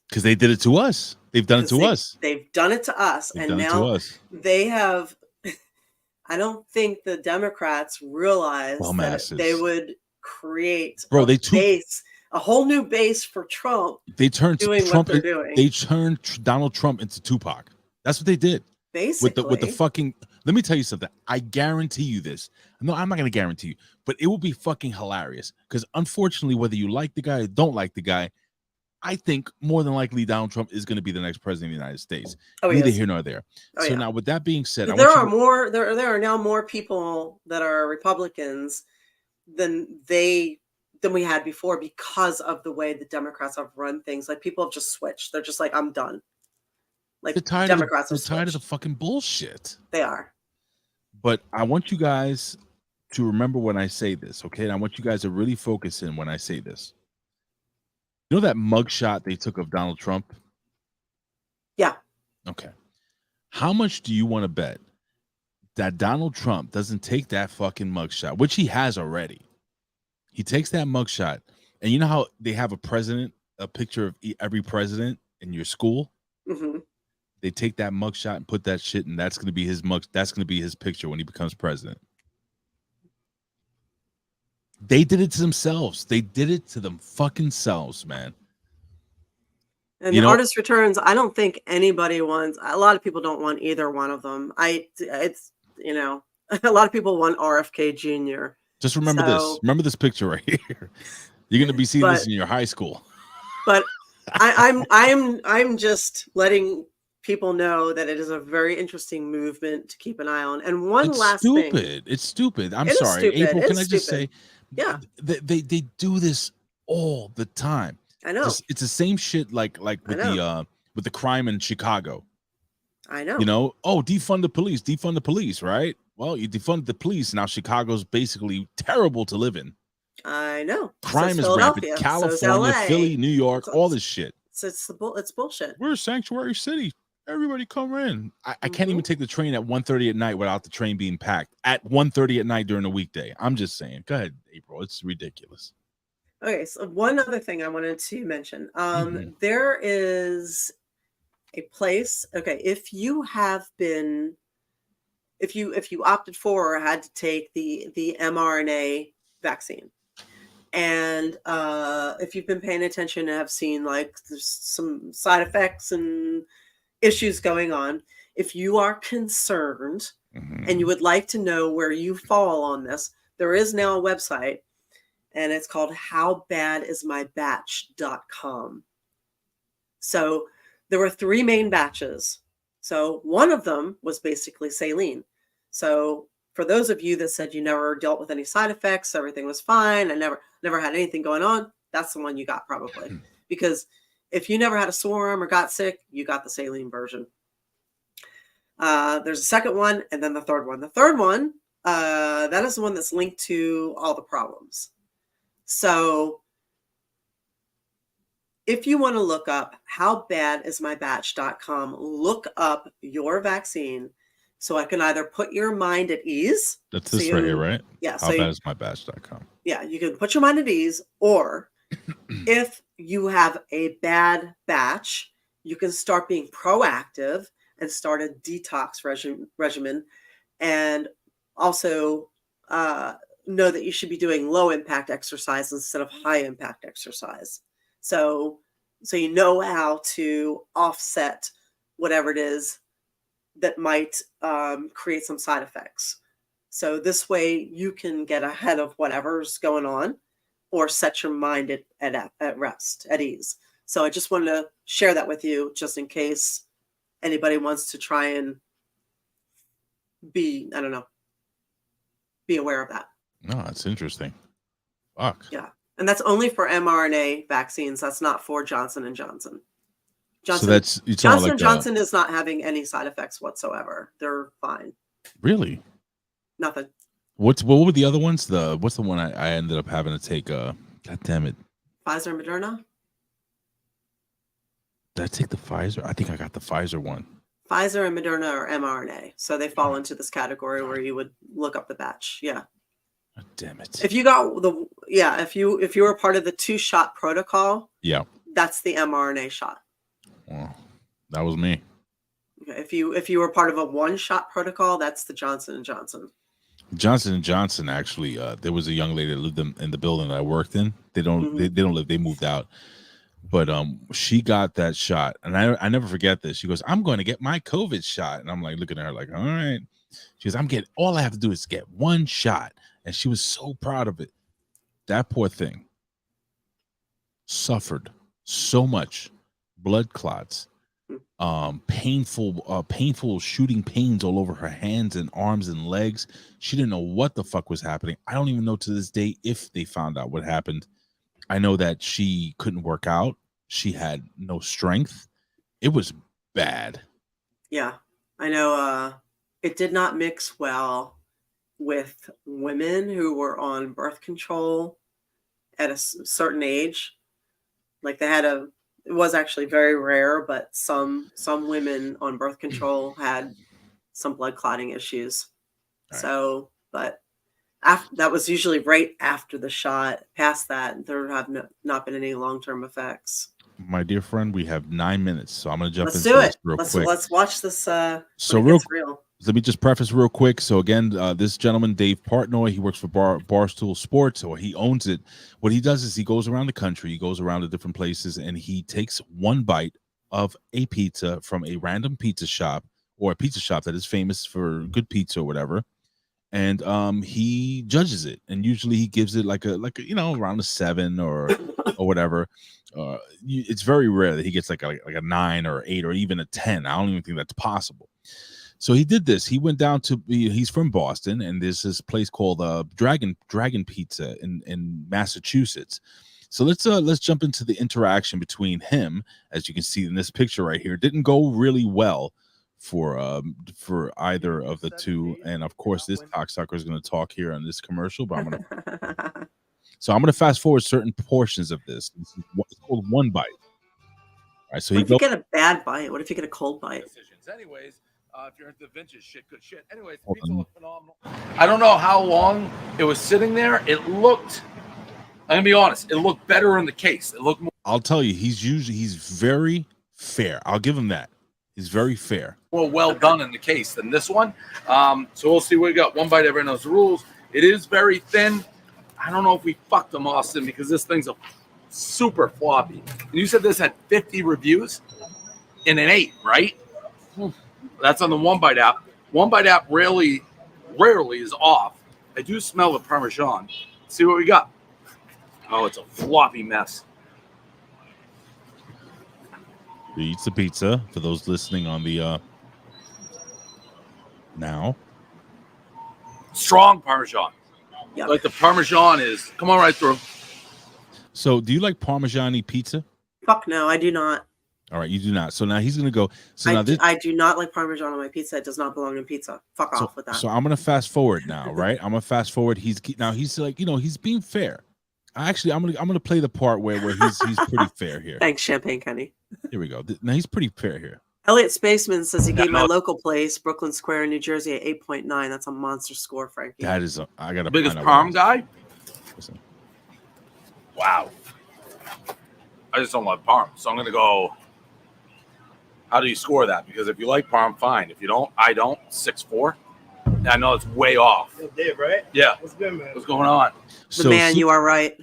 S1: Because they did it to us. They've done it to us.
S3: They've done it to us. And now they have... I don't think the Democrats realized that they would create a whole new base for Trump.
S1: They turned
S3: Trump.
S1: They turned Donald Trump into Tupac. That's what they did.
S3: Basically,
S1: with the fucking. Let me tell you something. I guarantee you this. No, I'm not going to guarantee you, but it will be fucking hilarious. Because unfortunately, whether you like the guy or don't like the guy, I think more than likely Donald Trump is going to be the next president of the United States. Neither here nor there. Now, with that being said,
S3: there are now more people that are Republicans than we had before because of the way the Democrats have run things. Like, people have just switched. They're just like, I'm done. Like, Democrats are
S1: tired of the fucking bullshit.
S3: They are.
S1: But I want you guys to remember when I say this, okay? And I want you guys to really focus in when I say this. You know that mugshot they took of Donald Trump?
S3: Yeah.
S1: Okay. How much do you want to bet that Donald Trump doesn't take that fucking mugshot, which he has already? He takes that mugshot, and you know how they have a picture of every president in your school?
S3: Mm-hmm.
S1: They take that mugshot and put that shit, and that's going to be his that's going to be his picture when he becomes president. They did it to themselves. They did it to them fucking selves, man.
S3: And the artist returns, I don't think anybody wants. A lot of people don't want either one of them. A lot of people want RFK Jr.
S1: Just remember this. Remember this picture right here. You're going to be seeing this in your high school.
S3: But I'm just letting people know that it is a very interesting movement to keep an eye on. And last thing.
S1: It's stupid. I'm sorry. April, can I just say,
S3: yeah,
S1: they do this all the time.
S3: I know.
S1: It's the same shit like with the crime in Chicago.
S3: I know.
S1: You know, defund the police, right? Well, you defund the police. Now Chicago's basically terrible to live in.
S3: I know.
S1: Crime is rampant. California, Philly, New York, all this shit.
S3: It's bullshit.
S1: We're a sanctuary city. Everybody come in. I can't even take the train at 1:30 at night without the train being packed at 1:30 at night during a weekday. I'm just saying. Go ahead, April. It's ridiculous.
S3: Okay, so one other thing I wanted to mention. There is a place. Okay, if you opted for or had to take the mRNA vaccine, and if you've been paying attention and have seen like there's some side effects and issues going on, if you are concerned and you would like to know where you fall on this, there is now a website, and it's called howbadismybatch.com. So there were 3 main batches. So one of them was basically saline. So for those of you that said you never dealt with any side effects, everything was fine, and never had anything going on, that's the one you got probably. Because if you never had a sore arm or got sick, you got the saline version. There's a second one, and then the third one. The third one, that is the one that's linked to all the problems. So if you want to look up howbadismybatch.com, look up your vaccine so I can either put your mind at ease.
S1: That's this right here, right?
S3: Yeah.
S1: Howbadismybatch.com.
S3: Yeah, you can put your mind at ease, or if you have a bad batch, you can start being proactive and start a detox regimen, and also know that you should be doing low impact exercise instead of high impact exercise. So you know how to offset whatever it is that might create some side effects. So this way you can get ahead of whatever's going on, or set your mind at rest, at ease. So I just wanted to share that with you, just in case anybody wants to try and be aware of that.
S1: No, that's interesting. Fuck.
S3: Yeah. And that's only for mRNA vaccines. That's not for Johnson & Johnson.
S1: So that's
S3: Johnson
S1: like
S3: Johnson is not having any side effects whatsoever. They're fine.
S1: Really?
S3: Nothing.
S1: What were the other ones? What's the one I ended up having to take? God damn it.
S3: Pfizer, Moderna.
S1: Did I take the Pfizer? I think I got the Pfizer one.
S3: Pfizer and Moderna are mRNA, so they fall into this category where you would look up the batch. Yeah.
S1: Oh, damn it.
S3: If you got if you were part of the 2-shot protocol,
S1: yeah,
S3: that's the mRNA shot.
S1: Well, that was me.
S3: Okay. If you were part of a 1-shot protocol, that's the Johnson & Johnson.
S1: Johnson & Johnson, actually, there was a young lady that lived in the building that I worked in. They don't they don't live, they moved out. But she got that shot, and I never forget this. She goes, "I'm going to get my COVID shot," and I'm like looking at her like, "All right." She goes, all I have to do is get 1 shot, and she was so proud of it. That poor thing suffered so much, blood clots, painful shooting pains all over her hands and arms and legs. She didn't know what the fuck was happening. I don't even know to this day if they found out what happened. I know that she couldn't work out. She had no strength. It was bad.
S3: Yeah, I know. It did not mix well with women who were on birth control at a certain age. Like it was actually very rare, but some women on birth control had some blood clotting issues. Right. So, but that was usually right after the shot. Past that, there have not been any long-term effects.
S1: My dear friend, we have 9 minutes, so I'm going to jump into
S3: this
S1: real quick.
S3: Let's watch this. So
S1: real. Let me just preface real quick. So again, this gentleman, Dave Partnoy, he works for Barstool Sports, or he owns it. What he does is he goes around the country, he goes around to different places, and he takes 1 bite of a pizza from a random pizza shop, or a pizza shop that is famous for good pizza or whatever, and he judges it. And usually he gives it like a around a 7 or whatever. It's very rare that he gets like a 9 or 8 or even a 10. I don't even think that's possible. So he did this. He went down to, he's from Boston, and there's this place called Dragon Pizza in Massachusetts. So let's jump into the interaction between him, as you can see in this picture right here. It didn't go really well for either of the two, and of course this cocksucker is going to talk here on this commercial. But I'm gonna fast forward certain portions of this. It's called 1 bite. All right. So
S3: what if you get a bad bite? What if you get a cold bite?
S4: Anyways. If you're into vintage shit, good shit. Anyways, the pizza looked phenomenal. I don't know how long it was sitting there. It looked, I'm gonna be honest, it looked better in the case. It looked more.
S1: I'll tell you, he's very fair. I'll give him that. He's very fair.
S4: Well done in the case than this one. So we'll see what we got. 1 bite, everyone knows the rules. It is very thin. I don't know if we fucked them, Austin, because this thing's a super floppy. And you said this had 50 reviews in an 8, right? That's on the 1 bite app. 1 bite app rarely is off. I do smell the Parmesan. Let's see what we got. Oh, it's a floppy mess.
S1: He eats the pizza for those listening on the now.
S4: Strong Parmesan. Yep. Like the Parmesan is come on right through.
S1: So do you like Parmesan-y pizza?
S3: Fuck no, I do not.
S1: All right, you do not. So now he's going to go. So
S3: I do not like Parmesan on my pizza. It does not belong in pizza. Fuck off with that.
S1: So I'm going to fast forward now, right? I'm going to fast forward. He's like, he's being fair. Actually, I'm gonna play the part where he's pretty fair here.
S3: Thanks, Champagne Kenny.
S1: Here we go. Now he's pretty fair here.
S3: Elliot Spaceman says he gave my local place, Brooklyn Square in New Jersey, at 8.9. That's a monster score, Frankie.
S1: That is I got a
S4: biggest Parm guy.
S1: Listen.
S4: Wow. I just don't love Parm, so I'm gonna go. How do you score that? Because if you like Parm, fine. If you don't, I don't. 6.4. I know it's way off.
S5: Dave, right?
S4: Yeah.
S5: What's good, man?
S4: What's going on?
S3: The man, you are right.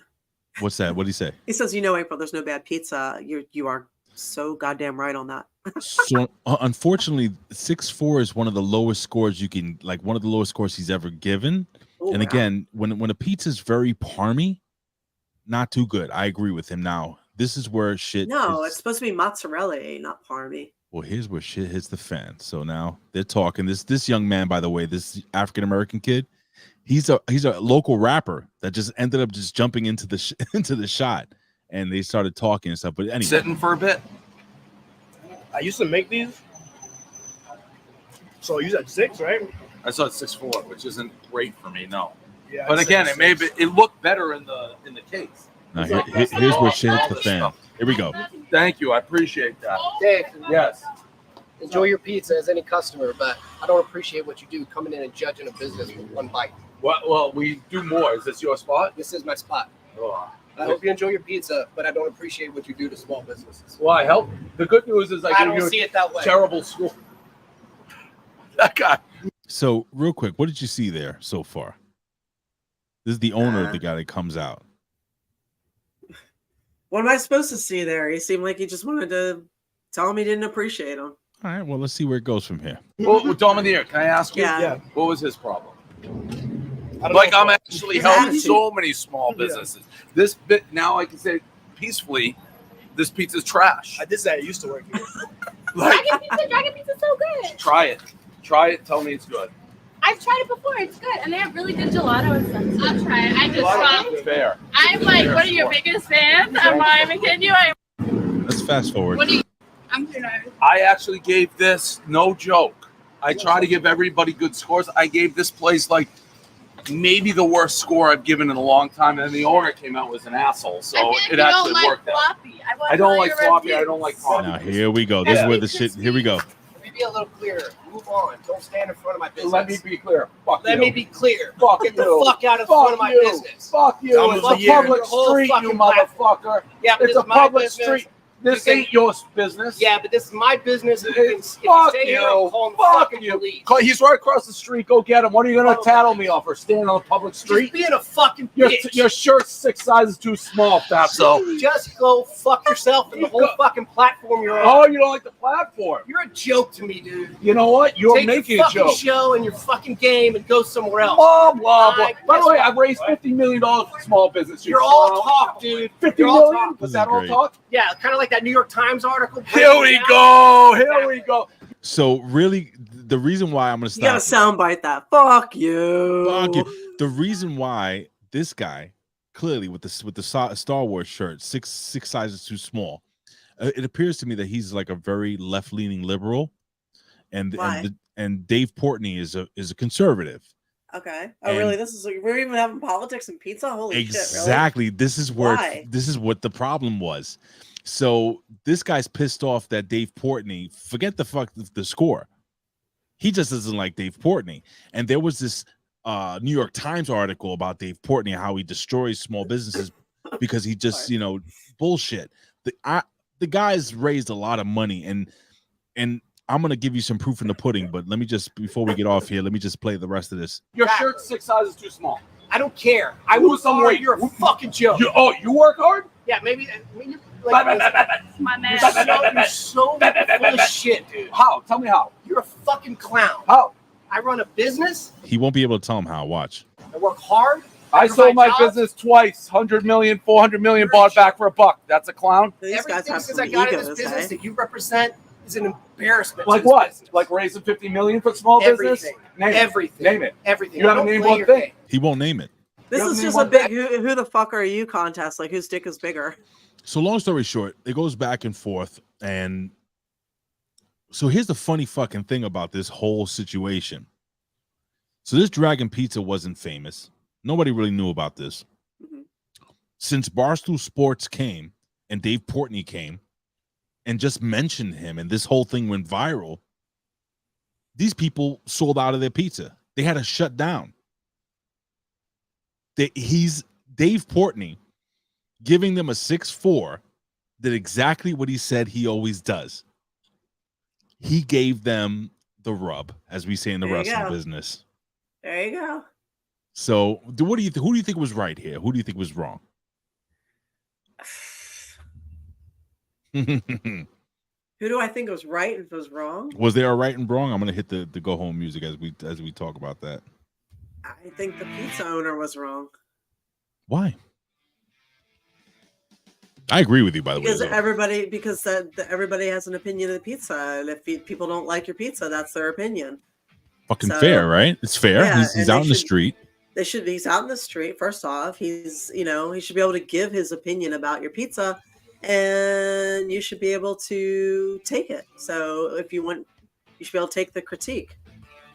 S1: What's that? What did he say?
S3: He says, April, there's no bad pizza. You are so goddamn right on that.
S1: So unfortunately, 6.4 is one of the lowest scores one of the lowest scores he's ever given.
S3: Oh,
S1: and again, when a pizza is very parmy, not too good. I agree with him. Now, this is where shit.
S3: No, it's supposed to be mozzarella, not parmy.
S1: Well, here's where shit hits the fan. So now they're talking. This young man, by the way, this African American kid, he's a local rapper that just ended up just jumping into the into the shot, and they started talking and stuff. But anyway,
S4: Sitting for a bit.
S6: I used to make these. So you said 6, right?
S4: I saw it 6'4", which isn't great for me, no.
S6: Yeah.
S4: But again, it looked better in the case.
S1: now here's where shit hits the fan. Here we go.
S4: Thank you, I appreciate that.
S7: Dave,
S4: Yes.
S7: enjoy your pizza as any customer, but I don't appreciate what you do coming in and judging a business with one bite.
S4: Well, we do more. Is this your spot?
S7: This is my spot.
S4: Oh.
S7: I hope you enjoy your pizza, but I don't appreciate what you do to small businesses.
S4: Well, I help. The good news is
S7: I
S4: I
S7: don't
S4: give
S7: see
S4: you
S7: it that
S4: a
S7: way.
S4: terrible score. That guy.
S1: So real quick, what did you see there so far? This is the owner of the guy that comes out.
S3: What am I supposed to see there? He seemed like he just wanted to tell him he didn't appreciate him.
S1: All right, well, let's see where it goes from here.
S4: Well, Dominic, can I ask you?
S3: Yeah.
S4: What was his problem?
S6: I don't
S4: Like
S6: know.
S4: I'm actually
S3: His
S4: helping
S3: attitude.
S4: so many small businesses. This bit now I can say peacefully, this pizza's trash.
S6: I did say I used to work here.
S4: Like,
S8: Dragon pizza's so good.
S4: try it. Try it. Tell me it's good.
S8: I've tried it before. It's good, and they have really good gelato and stuff. I'll try it. I just
S4: It's fair.
S8: I'm like one of your biggest fans. I'm not even kidding you.
S1: Let's fast forward.
S8: I'm too nervous.
S4: I actually gave this, no joke. I try to give everybody good scores. I gave this place like maybe the worst score I've given in a long time, and the owner came out was an asshole, so it actually worked out.
S8: Floppy.
S4: I don't like floppy. I don't like coffee.
S1: Now here we go. This is where the shit. Here we go.
S7: Let me be a little clearer. Move on. Don't stand in front of my business.
S4: Let me be clear. Fuck
S7: Let
S4: you.
S7: me be clear.
S4: Fuck
S7: Get
S4: you.
S7: the fuck out of
S4: Fuck
S7: front of my
S4: you.
S7: business.
S4: Fuck you.
S6: Tell me
S4: It's
S6: the
S4: a
S6: year.
S4: public
S7: Your whole
S4: street, you
S7: fucking platform.
S4: motherfucker.
S7: Yeah, but
S4: It's
S7: this
S4: a
S7: is my
S4: public
S7: business.
S4: street. This
S7: You can-
S4: ain't your business.
S7: Yeah, but this is my business. If you
S4: Fuck
S7: stay here,
S4: you.
S7: I'm calling the
S4: Fuck
S7: fucking
S4: you.
S7: police.
S4: He's right across the street. Go get him. What are you going to tattle me off or stand on a public street?
S7: Just being a fucking
S4: Your,
S7: bitch.
S4: your shirt's 6 sizes too small, Fatso.
S7: Just go fuck yourself and the whole fucking platform you're on.
S4: Oh, you don't like the platform.
S7: You're a joke to me, dude.
S4: You know what? You're
S7: Take
S4: making
S7: your
S4: a
S7: fucking
S4: joke.
S7: show and your fucking game and go somewhere else.
S4: Blah, blah, blah.
S7: I
S4: By the
S7: guess
S4: way,
S7: what?
S4: I've raised $50 million for small business.
S7: You're all talk, dude.
S4: 50
S7: You're all
S4: million?
S7: talk.
S4: Was
S1: This
S4: that
S1: is
S4: all
S1: great.
S4: talk?
S7: Yeah, kind of like that New York Times article.
S4: Here we go. Here we go.
S1: So really, the reason why I'm gonna
S3: You gotta
S1: stop.
S3: soundbite that. Fuck you.
S1: Fuck you. The reason why this guy clearly with the Star Wars shirt, six sizes too small. It appears to me that he's like a very left leaning liberal, and
S3: Why?
S1: and Dave Portnoy is a conservative.
S3: Okay. Oh,
S1: And-
S3: really? We're even having politics and pizza? Holy shit, really?
S1: Exactly. This is where
S3: Why?
S1: this is what the problem was. So this guy's pissed off that Dave Portnoy, forget the score. He just doesn't like Dave Portnoy. And there was this New York Times article about Dave Portnoy, how he destroys small businesses because he just, bullshit. The guy's raised a lot of money, and I'm gonna give you some proof in the pudding, but let me just, before we get off here, let me just play the rest of this.
S4: Your shirt's 6 sizes too small.
S7: I don't care. I
S4: Lose
S7: work
S4: some
S7: hard.
S4: weight.
S7: You're a fucking joke.
S4: You work hard?
S7: Yeah, maybe. You're like,
S8: My man.
S7: you're so full of shit, dude.
S4: How? Tell me how.
S7: You're a fucking clown.
S4: How?
S7: I run a business.
S1: He won't be able to tell him how. Watch.
S7: I work hard.
S4: I sold my
S7: provide jobs.
S4: business twice. 100 million, 400 million, bought back for $1. That's a clown.
S3: These
S7: Every
S3: guys have
S7: business
S3: some
S7: I got in
S3: ego,
S7: this
S3: this
S7: business
S3: guy.
S7: that you represent is an embarrassment.
S4: Like
S7: to this
S4: what?
S7: business.
S4: Like raising 50 million for small business?
S7: Everything.
S4: Name
S7: Everything.
S4: it. Name it.
S7: Everything.
S4: You
S7: I
S4: haven't
S7: don't
S4: named
S7: play
S4: one
S7: your
S4: thing.
S7: game.
S1: He won't name it.
S3: This
S4: You
S3: is
S4: have
S3: just
S4: me
S3: a
S4: one
S3: big who the fuck are you contest. Like, whose dick is bigger?
S1: So long story short, it goes back and forth. And so here's the funny fucking thing about this whole situation. So this Dragon Pizza wasn't famous. Nobody really knew about this.
S3: Mhm.
S1: Since Barstool Sports came and Dave Portnoy came and just mentioned him and this whole thing went viral, these people sold out of their pizza. They had to shut down. He's Dave Portnoy giving them a 6-4, did exactly what he said he always does. He gave them the rub, as we say in the
S3: There you
S1: wrestling
S3: go.
S1: business.
S3: There you go.
S1: So, who do you think was right here? Who do you think was wrong?
S3: Who do I think was right and was wrong?
S1: Was there a right and wrong? I'm gonna hit the go home music as we talk about that.
S3: I think the pizza owner was wrong.
S1: Why? I agree with you, by the
S3: because
S1: way.
S3: everybody has an opinion of the pizza, and if people don't like your pizza, that's their opinion.
S1: Fucking fair, right? It's fair.
S3: Yeah,
S1: he's out in the street.
S3: He's out in the street. First off, he should be able to give his opinion about your pizza, and you should be able to take it. So if you want, you should be able to take the critique.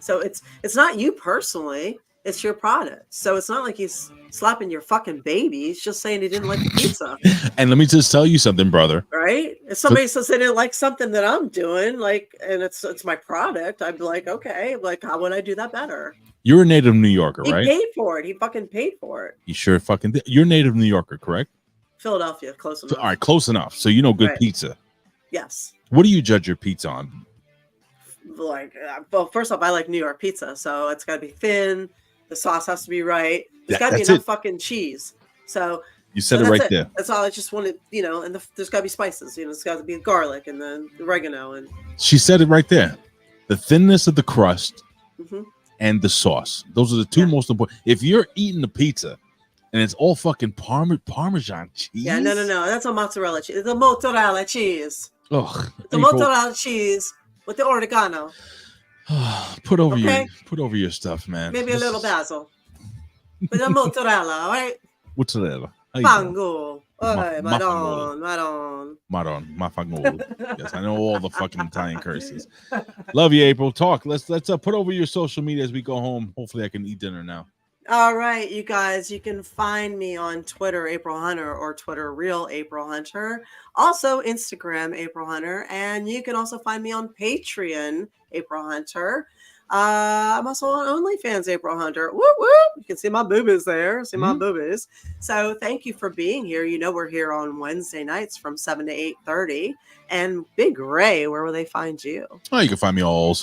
S3: So it's not you personally, it's your product. So it's not like he's slapping your fucking baby. He's just saying he didn't like the pizza.
S1: And let me just tell you something, brother.
S3: Right? If somebody says they didn't like something that I'm doing, like, and it's my product, I'd be like, okay, like, how would I do that better?
S1: You're a native New Yorker, right?
S3: He paid for it. He fucking paid for it.
S1: You sure fucking did. You're a native New Yorker, correct?
S3: Philadelphia, close enough.
S1: So, all right, close enough. So you know good pizza.
S3: Yes.
S1: What do you judge your pizza on?
S3: Like, well, first off, I like New York pizza, so it's got to be thin. The sauce has to be right. There's got to be enough fucking cheese. So
S1: you said it right there.
S3: That's all. I just wanted, and there's got to be spices. It's got to be garlic and then oregano. And
S1: she said it right there. The thinness of the crust and the sauce. Those are the two most important. If you're eating the pizza and it's all fucking Parmesan cheese.
S3: Yeah, no. That's a mozzarella cheese. It's a mozzarella cheese.
S1: Oh,
S3: the mozzarella cheese with the oregano.
S1: Put over your stuff, man.
S3: Maybe a little basil. With the mozzarella, all right?
S1: Mozzarella.
S3: Fango. Maron.
S1: Mafangol. Yes, I know all the fucking Italian curses. Love you, April. Talk. Let's put over your social media as we go home. Hopefully I can eat dinner now.
S3: All right, you guys, you can find me on Twitter, April Hunter, or Twitter, Real April Hunter. Also, Instagram, April Hunter. And you can also find me on Patreon, April Hunter. I'm also on OnlyFans, April Hunter. Woo woo! You can see my boobies there. See my boobies. So thank you for being here. We're here on Wednesday nights from 7 to 8:30. And Big Ray, where will they find you?
S1: Oh, you can find me on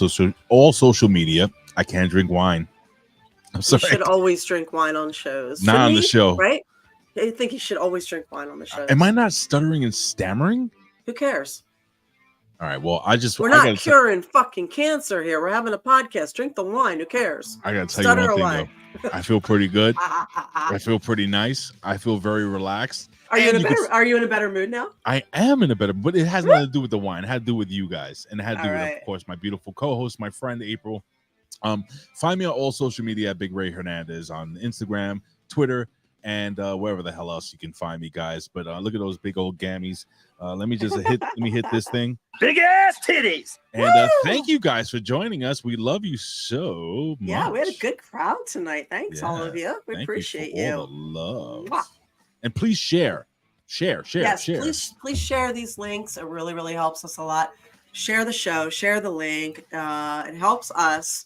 S1: all social media. I can't drink wine. I'm sorry.
S3: You should always drink wine on shows.
S1: Not on the show.
S3: Right? I think you should always drink wine on the show.
S1: Am I not stuttering and stammering?
S3: Who cares?
S1: All right. Well,
S3: we're not curing fucking cancer here. We're having a podcast. Drink the wine. Who cares?
S1: I gotta tell you one thing though. I feel pretty good. I feel pretty nice. I feel very relaxed.
S3: Are you in a better mood now?
S1: I am in a better, but it has nothing to do with the wine. It had to do with you guys, and it had to do with, of course, my beautiful co-host, my friend April. Find me on all social media at Big Ray Hernandez on Instagram, Twitter, and wherever the hell else you can find me, guys. But look at those big old gammies. Let me hit this thing.
S6: Big ass titties.
S1: And thank you guys for joining us. We love you so much.
S3: Yeah, we had a good crowd tonight. Thanks, all of you. We appreciate you.
S1: All the love. Mwah. And please share.
S3: Yes,
S1: share.
S3: Please share these links. It really, really helps us a lot. Share the show. Share the link. It helps us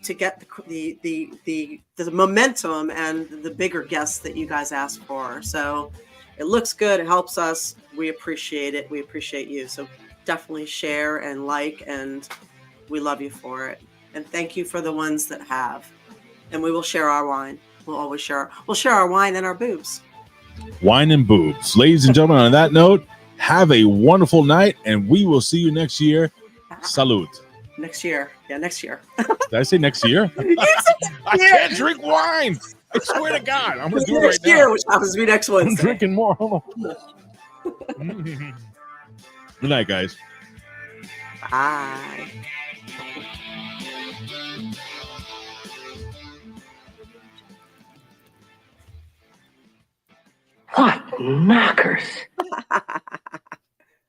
S3: to get the momentum and the bigger guests that you guys ask for. So it looks good. It helps us. We appreciate it. We appreciate you. So definitely share and like, and we love you for it. And thank you for the ones that have. And we will share our wine. We'll always share. We'll share our wine and our boobs.
S1: Wine and boobs. Ladies and gentlemen, on that note, have a wonderful night, and we will see you next year. Salud.
S3: Next year. Yeah, next year.
S1: Did I say next year? I can't drink wine. I swear to God. I'm going to do it right now. Next year,
S3: which happens to be next Wednesday.
S1: I'm drinking more. Good night, guys.
S3: Bye.
S2: What knockers?